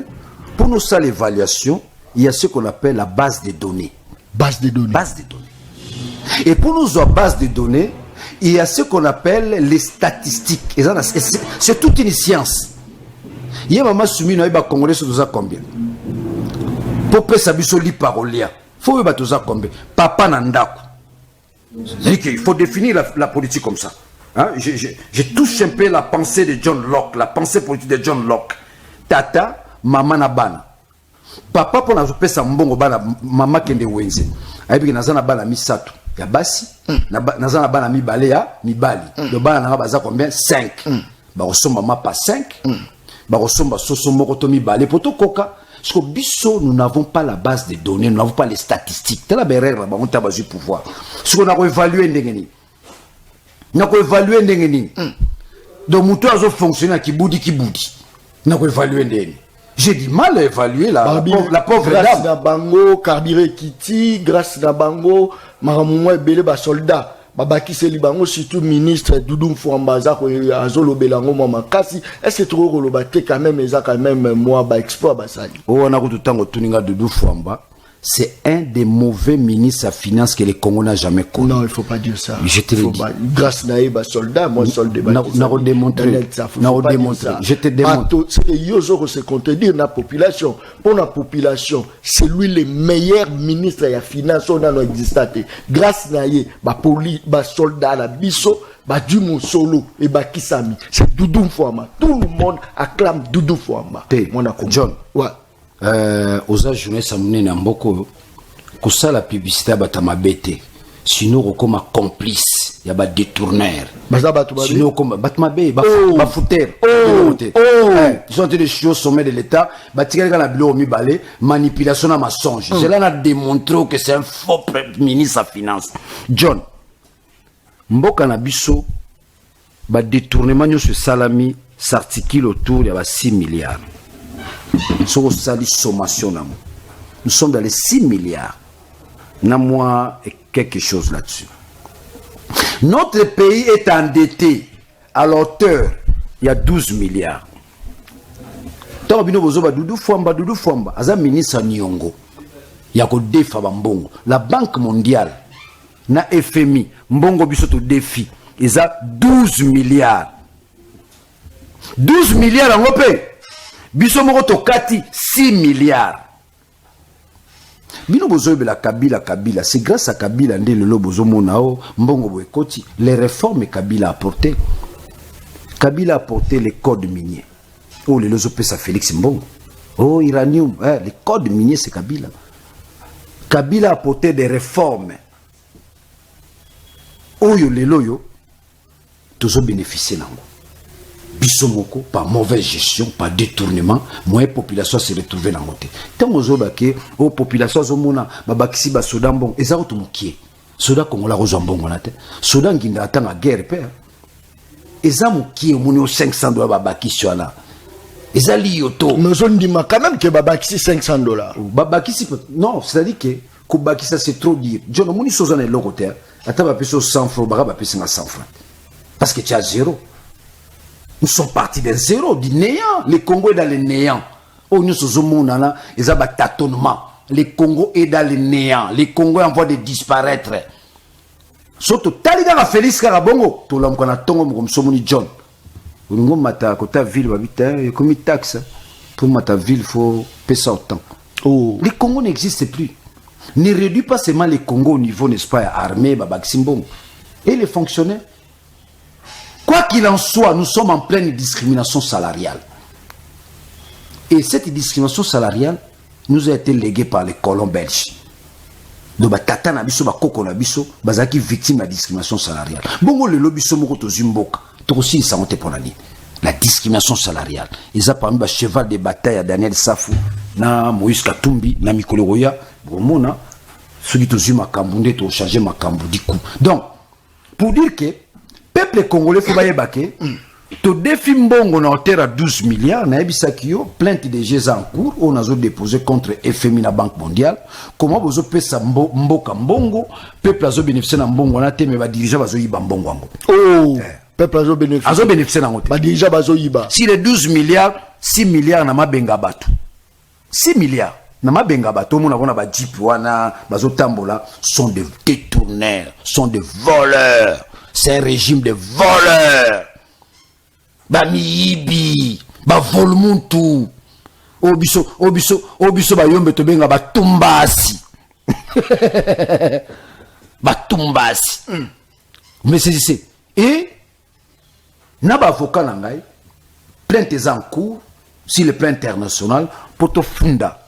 Pour nous ça l'évaluation, il y a ce qu'on appelle la base de données. Base de données. Base de données. Et pour nous la base de données, il y a ce qu'on appelle les statistiques. C'est toute une science. Il y a maman Soumino, il va congolais sur combien. Pour que ça puisse lire parolia. Faut que ça combien. Papa Nandako. C'est-à-dire qu'il faut définir la politique comme ça. Hein? Je touche un peu la pensée de John Locke, la pensée politique de John Locke. Tata, maman Nabana. Papa pour nous faire ça mbongo bana maman kende wenze. Ayebi que nazana bana misato. Ya basi nazana bana mibale ya mibali. Le bana na baza combien 5. Ba resomba mapa 5. Ba resomba soso moko to mibale poto koka. Parce que biso, nous n'avons pas la base de données, nous n'avons pas les statistiques. C'est la berrère, on a besoin de pouvoir. Ce qu'on a évalué, on a évalué, donc, mouton a fonctionné qui boudi. On a évalué, j'ai du mal à évaluer la pauvre dame. Grâce à Bango, Carburé Kiti, grâce à Bango, Maramoué Belé, soldat. Babaki c'est libango surtout ministre Doudou Fouambaza azolo belango mama kasi est-ce que trop rolobate quand même moi ba exploit ba sali on a tout temps tuninga Doudou Fouamba c'est un des mauvais ministres à finance que le Congo n'a jamais connu. Non, il faut pas dire ça. Je te le dis. Grâce à soldat, moi soldat. N'a redémontré. Je te démontre. C'est que Yozo se contredire la population. Pour la population, c'est lui le meilleur ministre de la finance on a existé. Grâce à poli, soldat, la biso, Dumo Solo et Kisami. C'est Doudou Fouamba. Tout le monde acclame Doudou Fouamba. John. Ouais. Aux jeunesse amené na mboko ko ça la publicité batama bete sinon comme complice ya ba détourneur sinon comme batama be ba fouteur ils sont des choses au sommet de l'état batika na bilo mi balé manipulation na mensonge cela n'a démontré que c'est un faux ministre à finance. John mboka na biso ba détournement sur salami s'articule autour ya ba 6 milliards. Nous sommes dans les 6 milliards. N'a quelque chose là-dessus. Notre pays est endetté à l'auteur, il y a 12 milliards. Doudou Fouamba, Aza ministre Nyongo, il y a défi Mbongo. La Banque mondiale, na FMI, Mbongo Bisoto défi, il y a 12 milliards. 12 milliards en Europe. Biso moko to kati 6 milliards. Bino bozobe la Kabila, c'est grâce à Kabila ndé le bozo monao mbongo boekoti les réformes Kabila a apporté. Kabila a apporté les codes miniers. Oh les lozo pesa Félix Mbongo. Oh uranium, les codes miniers c'est Kabila. Kabila a apporté des réformes. Oh yo les loyo tozo bénéficier nango. Bisomoko par mauvaise gestion, par détournement, moins population se retrouver dans côté. Tant aux autres aux populations zomona babakisi ba soda bon et ça automokie. Soda comme la rose bon na te. Soda nginda attend la guerre père. Et ça mokie moni au 500 dollars babakisi là. Et ça lioto. Mais on dit quand même que babakisi 500 dollars. Babakisi non, c'est-à-dire que kubakisa c'est trop dire. John moni sozana le côté. Attends ba peso 100 francs, ba peso 100 francs. Parce que tu as zéro. Nous sommes partis de zéro, du néant. Le Congo est dans le néant. Oh, nous sommes là, ils ont un tâtonnement. Le Congo est dans le néant. Le Congo est en voie de disparaître. Surtout, Taliga a Félix Karabongo. Tout l'homme qu'on a tongo comme Somoni John. Vous mata kota ville babita, il y a comme taxe. Pour mata ville, il faut payer ça autant. Oh. Le Congo n'existe plus. Ne réduit pas seulement le Congo au niveau, n'est-ce pas, armé, babaksimbo. Et les fonctionnaires. Quoi qu'il en soit, nous sommes en pleine discrimination salariale. Et cette discrimination salariale nous a été léguée par les colons belges. Donc, tata nabiso, koko nabiso, bazaki victime de la discrimination salariale. Bongo le lobiso moko to zimboka, to aussi ils sont pour la discrimination salariale. Ils ont parmi le cheval de bataille à Daniel Safou, na Moïse Katumbi, na Mikolo Roya, bomona, ceux qui to zima kambunde to changer ma kambu du coup. Donc, pour dire que peuple congolais faut pas y baquer. To défi mbongo na hauteur à 12 milliards na ebisakio plainte de GES en cours on a déposé contre FMI la Banque mondiale. Comment vous pesa mboka mbongo peuple azo bénéficier na mbongo na te mais ba dirigeant bazo yiba mbongo ngo. Oh, peuple azo bénéficier na ngote. Ba dirigeant bazo yiba. Si les 12 milliards, 6 milliards na mabenga batu. 6 milliards na mabenga batu mona bona ba jeep wana bazo tambola sont des détourneurs, sont des voleurs. C'est un régime de voleurs. Bamiibi, ba volmuntu. Obiso ba yombe to benga ba tumbasi. Ba tumbasi. Mais c'est et na ba avocat na ngai plainte en cours sur le plan international pour to funda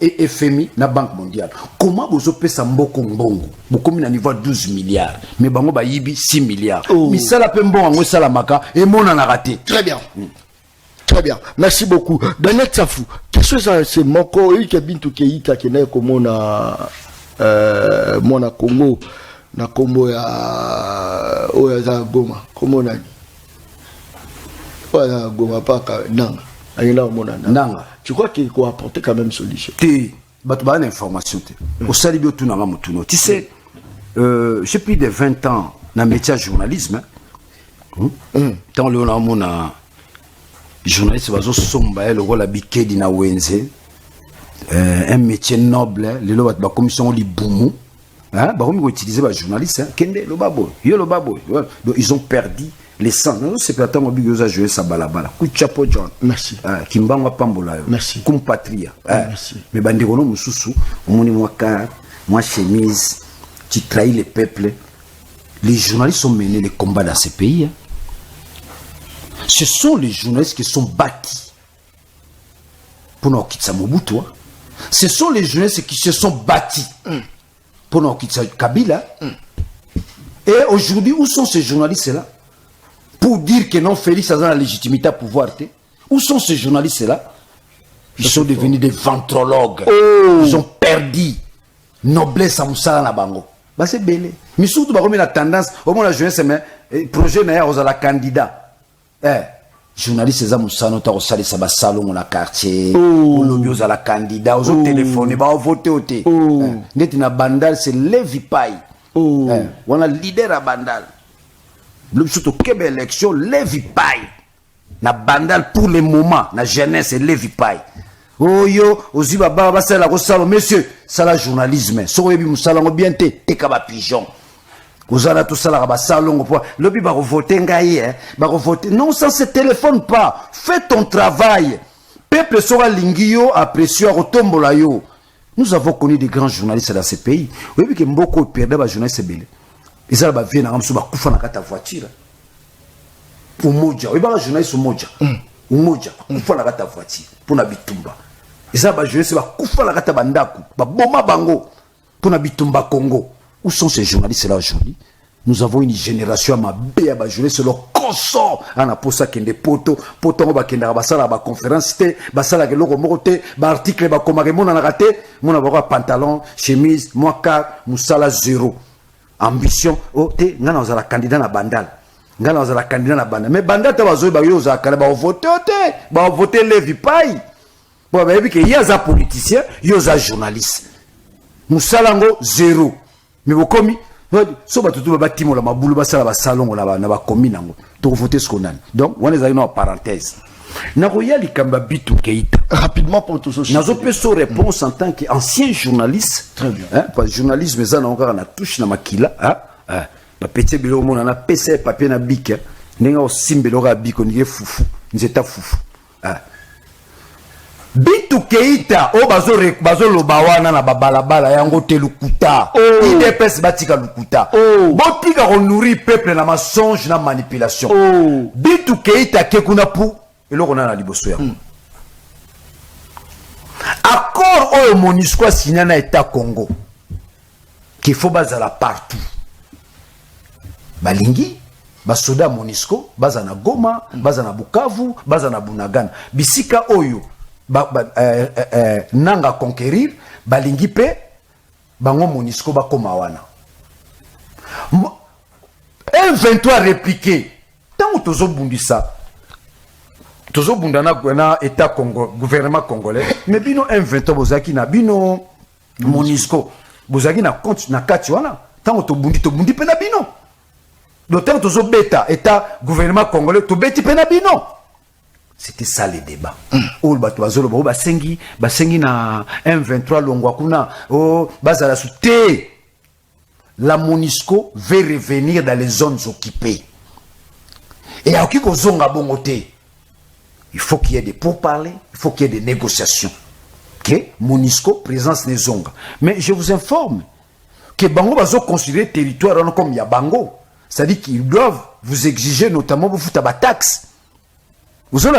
et FMI na Banque mondiale. Comment vous opérez ça mboko mbongo? Vous comme à niveau 12 milliards. Mais bango ba yibi 6 milliards. Mais ça la pe mbongo ngo ça la maka et mon en a raté. Très bien. Très bien, merci beaucoup. Daniel Tsafou, qu'est-ce que c'est mon corps qui a bintu keita qui n'est comme mon Congo, na Congo ya oya Goma, comment on a dit? Oya Goma pas nanga, ayela mona nanga. Tu crois qu'il faut apporter quand même solution? Tu as une information. Au salibio tout n'a pas. Tu sais, j'ai plus de 20 ans dans le métier de journalisme. Tant le on journaliste va somba le rôle habité dina wenze un métier noble le lo ba commission li bumu hein ba comme utiliser ba journaliste kende lo babo yo lo babo donc ils ont perdu les sens non c'est pas tant obigo za jouer ça balabala ku chapeau John merci kimbangwa pambola yo merci comme patria merci mais bandeko no mususu omoni moi chemise tu trahis le peuple. Les journalistes ont mené les combats dans ces pays. Ce sont les journalistes qui sont bâtis pour nous quitter Mobutu. Ce sont les journalistes qui se sont bâtis pour nous quitter Kabila. Et aujourd'hui, où sont ces journalistes-là pour dire que non, Félix a la légitimité à pouvoir? Où sont ces journalistes-là? Ils sont devenus des ventrologues. Ils ont perdu noblesse à Moussala na bango. Bah c'est belé. Mais surtout, bah, comme la tendance, au moins la jeunesse, mais projet n'a pas la candidat. Journaliste, c'est ça, Moussano, t'as reçu ça, bah, salon, la quartier, ou l'obio, à la candidat, aux autres téléphones, bah, voter au thé. Net na bandal, c'est Lévi Paille. On a leader à bandal. Le surtout, Québec élection, Lévi Paille. Na bandal pour le moment, la jeunesse, c'est Lévi Paille. Oh yo, ozi baba basa la rosalo monsieur, ça la journalisme. So yebi musala ngo bien te kaba pigeon. Ozala tout ça la ba salon pour le bi ba voter ngai ba voter. Non, ça se téléphone pas. Fais ton travail. Peuple sera lingio apprécié retombola yo. Nous avons connu des grands journalistes dans ces pays. Oui bi que mboko perdre ba journaliste belé. Ils ba vient na ramso ba kufa na kata voiture. Umoja, oui ba journaliste umoja. Umoja, kufa na kata voiture pour na bitumba. Et ça, je sais pas, Koufa la gata bandaku, Boma Bango, pour na bitumba Congo. Où sont ces journalistes-là aujourd'hui? Nous avons une génération à ma béa, journaliste, c'est leur consort. On a pour ça qu'il y a des poteaux, on va qu'il y a des conférences, basala que l'on moté, article, on a raté, on a pantalon, chemise, moaka, moussala zéro. Ambition, oh, t'es, on a la candidat à Bandal. On a la candidat à Bandal. Mais Bandal, t'as besoin de voter, voter Lévi Paille. Bon, ben, il y a des politiciens, il y a des journalistes. Moussalango, zéro. Mais vous commis, so ba tutu ba timo la mabulu ba sala ba salon la na ba komi nango. To voter ce qu'on a. Donc, on est allé dans parenthèse. Na royali kamba bitu keita. Rapidement pour tous ceux. Nazo peso réponse en tant qu'ancien journaliste. Très bien. Hein, parce que journalisme ça na encore na touche na makila, hein. Ba petit bilo mo na PC papier na bic. Nenga o simbelo ga biko ni fufu. Nzeta fufu. Bitu keita o bazo lobawana na babalabala yango te lukuta IDPS batika lukuta botika ko nourrir peuple na mensonge na manipulation Bitu keita ke kuna pou eloko na liboso ya accord o MONUSCO signé na état Congo qu'il faut bazala partout balingi basoda MONUSCO bazana Goma bazana Bukavu bazana Bunagana bisika oyo nanga conquérir balingi pe bango MONUSCO bakoma wana M23 répliqué tant tozo bundisa tozo bundana na état Congo gouvernement congolais mais bino M23 bozaki na bino MONUSCO bozaki na compte na kati wana tant to bundi pe na bino d'autant tozo beta état gouvernement congolais to beti pe na bino. C'était ça le débat. Oh, basengi na M23 longwa kuna. Oh, bazala souté. La MONUSCO veut revenir dans les zones occupées. Et à qui zonga bongoté. Il faut qu'il y ait des pourparlers, il faut qu'il y ait des négociations. Ok? MONUSCO présence les zonga. Mais je vous informe que Bango bazo considérer territoire comme Yabango. C'est-à-dire qu'ils doivent vous exiger notamment vous foutre à taxe. Vous avez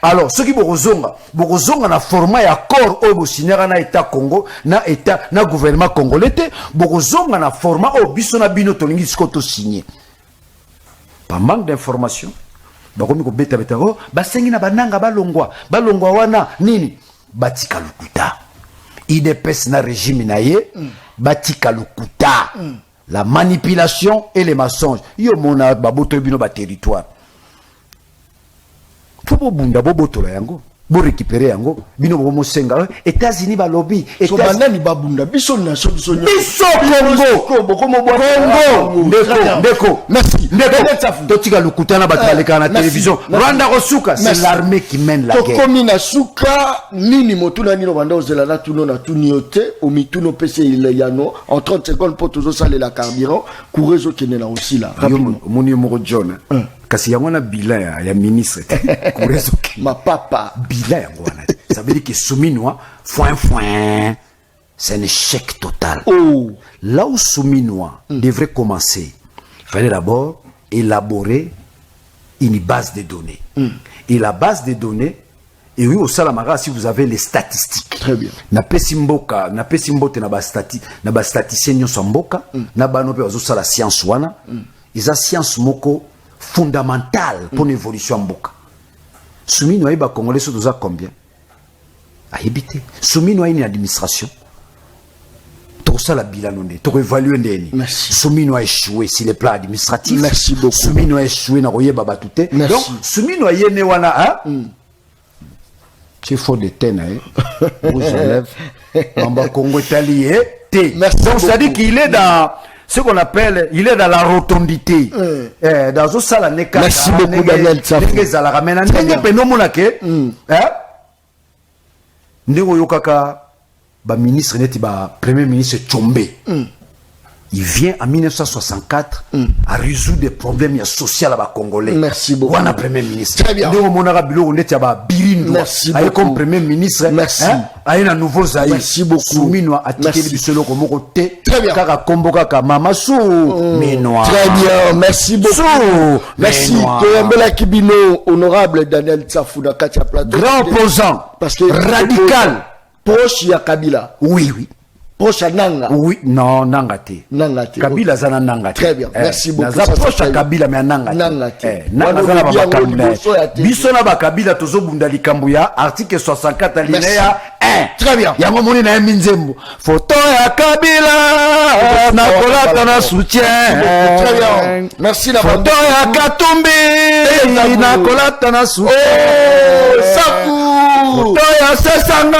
alors ceux qui bozonga na format accord au signera na état Congo na état na gouvernement congolais bozonga na format au biso na bino tolingi skoto signé par manque d'information bakomi ko beta beta oh basengi na bananga balongwa wana nini batika lukuta IDPS na régime na ye batika lukuta la manipulation et les mensonges yo mona baboto bino ba territoire faut bunda bobotola yango bo récupérer yango bino bo mosenga États-Unis ba lobby so banani babunda biso na so biso Congo ndeko merci ndeko totika lukutana bataleka na télévision Rwanda Rosuka c'est l'armée qui mène la guerre tokomi na suka nini motuna nino banda ozela na tuno na tuniote o mituno pese ile yano en 30 secondes pour toujours saler la carburant courezo kenena aussi là rapidement moni mo John kasi yango na bilan ya ministre courezo ma papa bilan yango wana ça veut dire que Souminwa foin c'est un échec total. Oh. Là où Souminwa devrait commencer, il fallait d'abord élaborer une base de données. Et la base de données, et oui, au Salamara, si vous avez les statistiques. Très bien. Na pesimboka, na pesimbote na ba statisticien nyonso mboka, na ba no pe ozo la science wana. Isa science moko fondamentale pour l'évolution mboka. Souminwa iba congolais so doza combien? A éviter. Souminwa une administration. Tout ça la bilan on est. Tout évaluer ndeni. Souminwa a échoué sur les plans administratifs. Merci beaucoup. Souminwa a échoué na royer babatouté. Donc Souminwa yene wana hein. C'est faux de tena hein. Vous élève. Mamba Congo Italie T. Donc ça dit qu'il est dans ce qu'on appelle, il est dans la rotondité. Dans ce sala neka. Merci beaucoup Daniel Tsafou. Neka la ramena ndenge peno monake. Hein? Ndeko yokaka ba ministre neti ba premier ministre Tchombe. Il vient en 1964 à résoudre des problèmes sociaux à ba congolais. Merci beaucoup. Wana premier ministre. Très bien. Ndeko monaka biloko neti ba Birindo. Merci beaucoup. Comme premier ministre. Merci. Aïe na nouveau Zaïre. Merci beaucoup. Souminwa a tiki bisolo ko moko te. Très bien. Kaka kombo kaka mama sou. Mais noir. Très bien. Merci beaucoup. Merci. Koyambela Kibino, honorable Daniel Tsafou na Katia Plateau. Grand opposant. Parce que radical. Proche ya Kabila. Oui, oui. Proche à Nanga. Oui, non, Nangate. Nangate. Kabila zana Nangate. Très bien, merci beaucoup. Naza proche à Kabila mais Nangate. Nangate. Nangate ba Kabila. Biso na ba Kabila tozo bunda likambu ya article 64 alinéa 1. Très bien. Yango moni na Minzembo. Photo ya Kabila na kolata na soutien. Très bien. Merci la photo ya Katumbi na kolata na soutien. Oh, Sakou. Photo ya Sesanga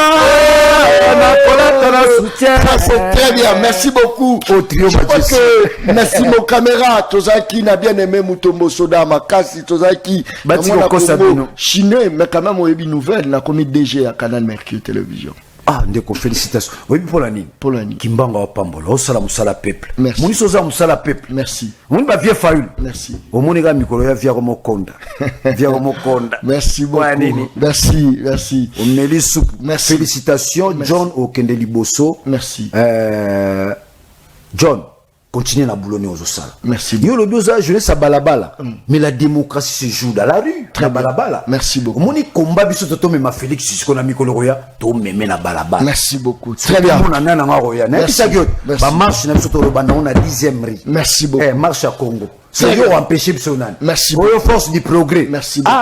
na kolata na soutien. C'est très bien, merci beaucoup. Je crois que merci mon caméra, Tozaki n'a bien aimé Mutombo Soda Makasi, Tozaki. Chinois, mais quand même on a une nouvelle, on a commis DG à Canal Mercure Télévision. Ah, ndeko félicitations. Oui, pour l'année. Pour l'année. Kimbanga wa pambola, osala musala peuple. Merci. Moni soza musala peuple. Merci. Moni ba vie faul. Merci. Omoni ga mikolo ya via komo konda. Via komo konda. Merci beaucoup. Merci, merci. Omeli soupe. Merci. Félicitations John Okende Liboso. Merci. John, continuez la boulonner aux osala. Merci. Yo le dosa jeunesse à balabala. Mais la démocratie se joue dans la rue. Très balabala. Merci beaucoup. Moni combat biso toto me ma Félix Sisiko na mikolo roya to meme na balabala. Merci beaucoup. Très bien. Mon nana na roya. Na bisa gyot. Ba marche na biso to robanda on a 10e riz. Merci beaucoup. Marche à Congo. Ça yo empêcher biso nan. Merci beaucoup. Force du progrès. Merci beaucoup.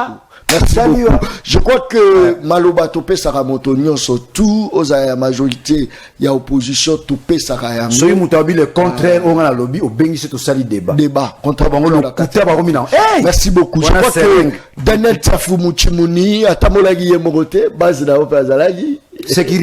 Merci beaucoup. Je crois que Maloba Topé Sara Motonio surtout aux la majorité il y a opposition Topé Sara Yango. Soy mutabi le contraire on a lobby au bengi c'est au sali débat. Débat contre bango le kuta ba romina. Merci beaucoup. Je crois que Daniel Tsafou Muchimuni atamolagi yemorote base na opazalagi.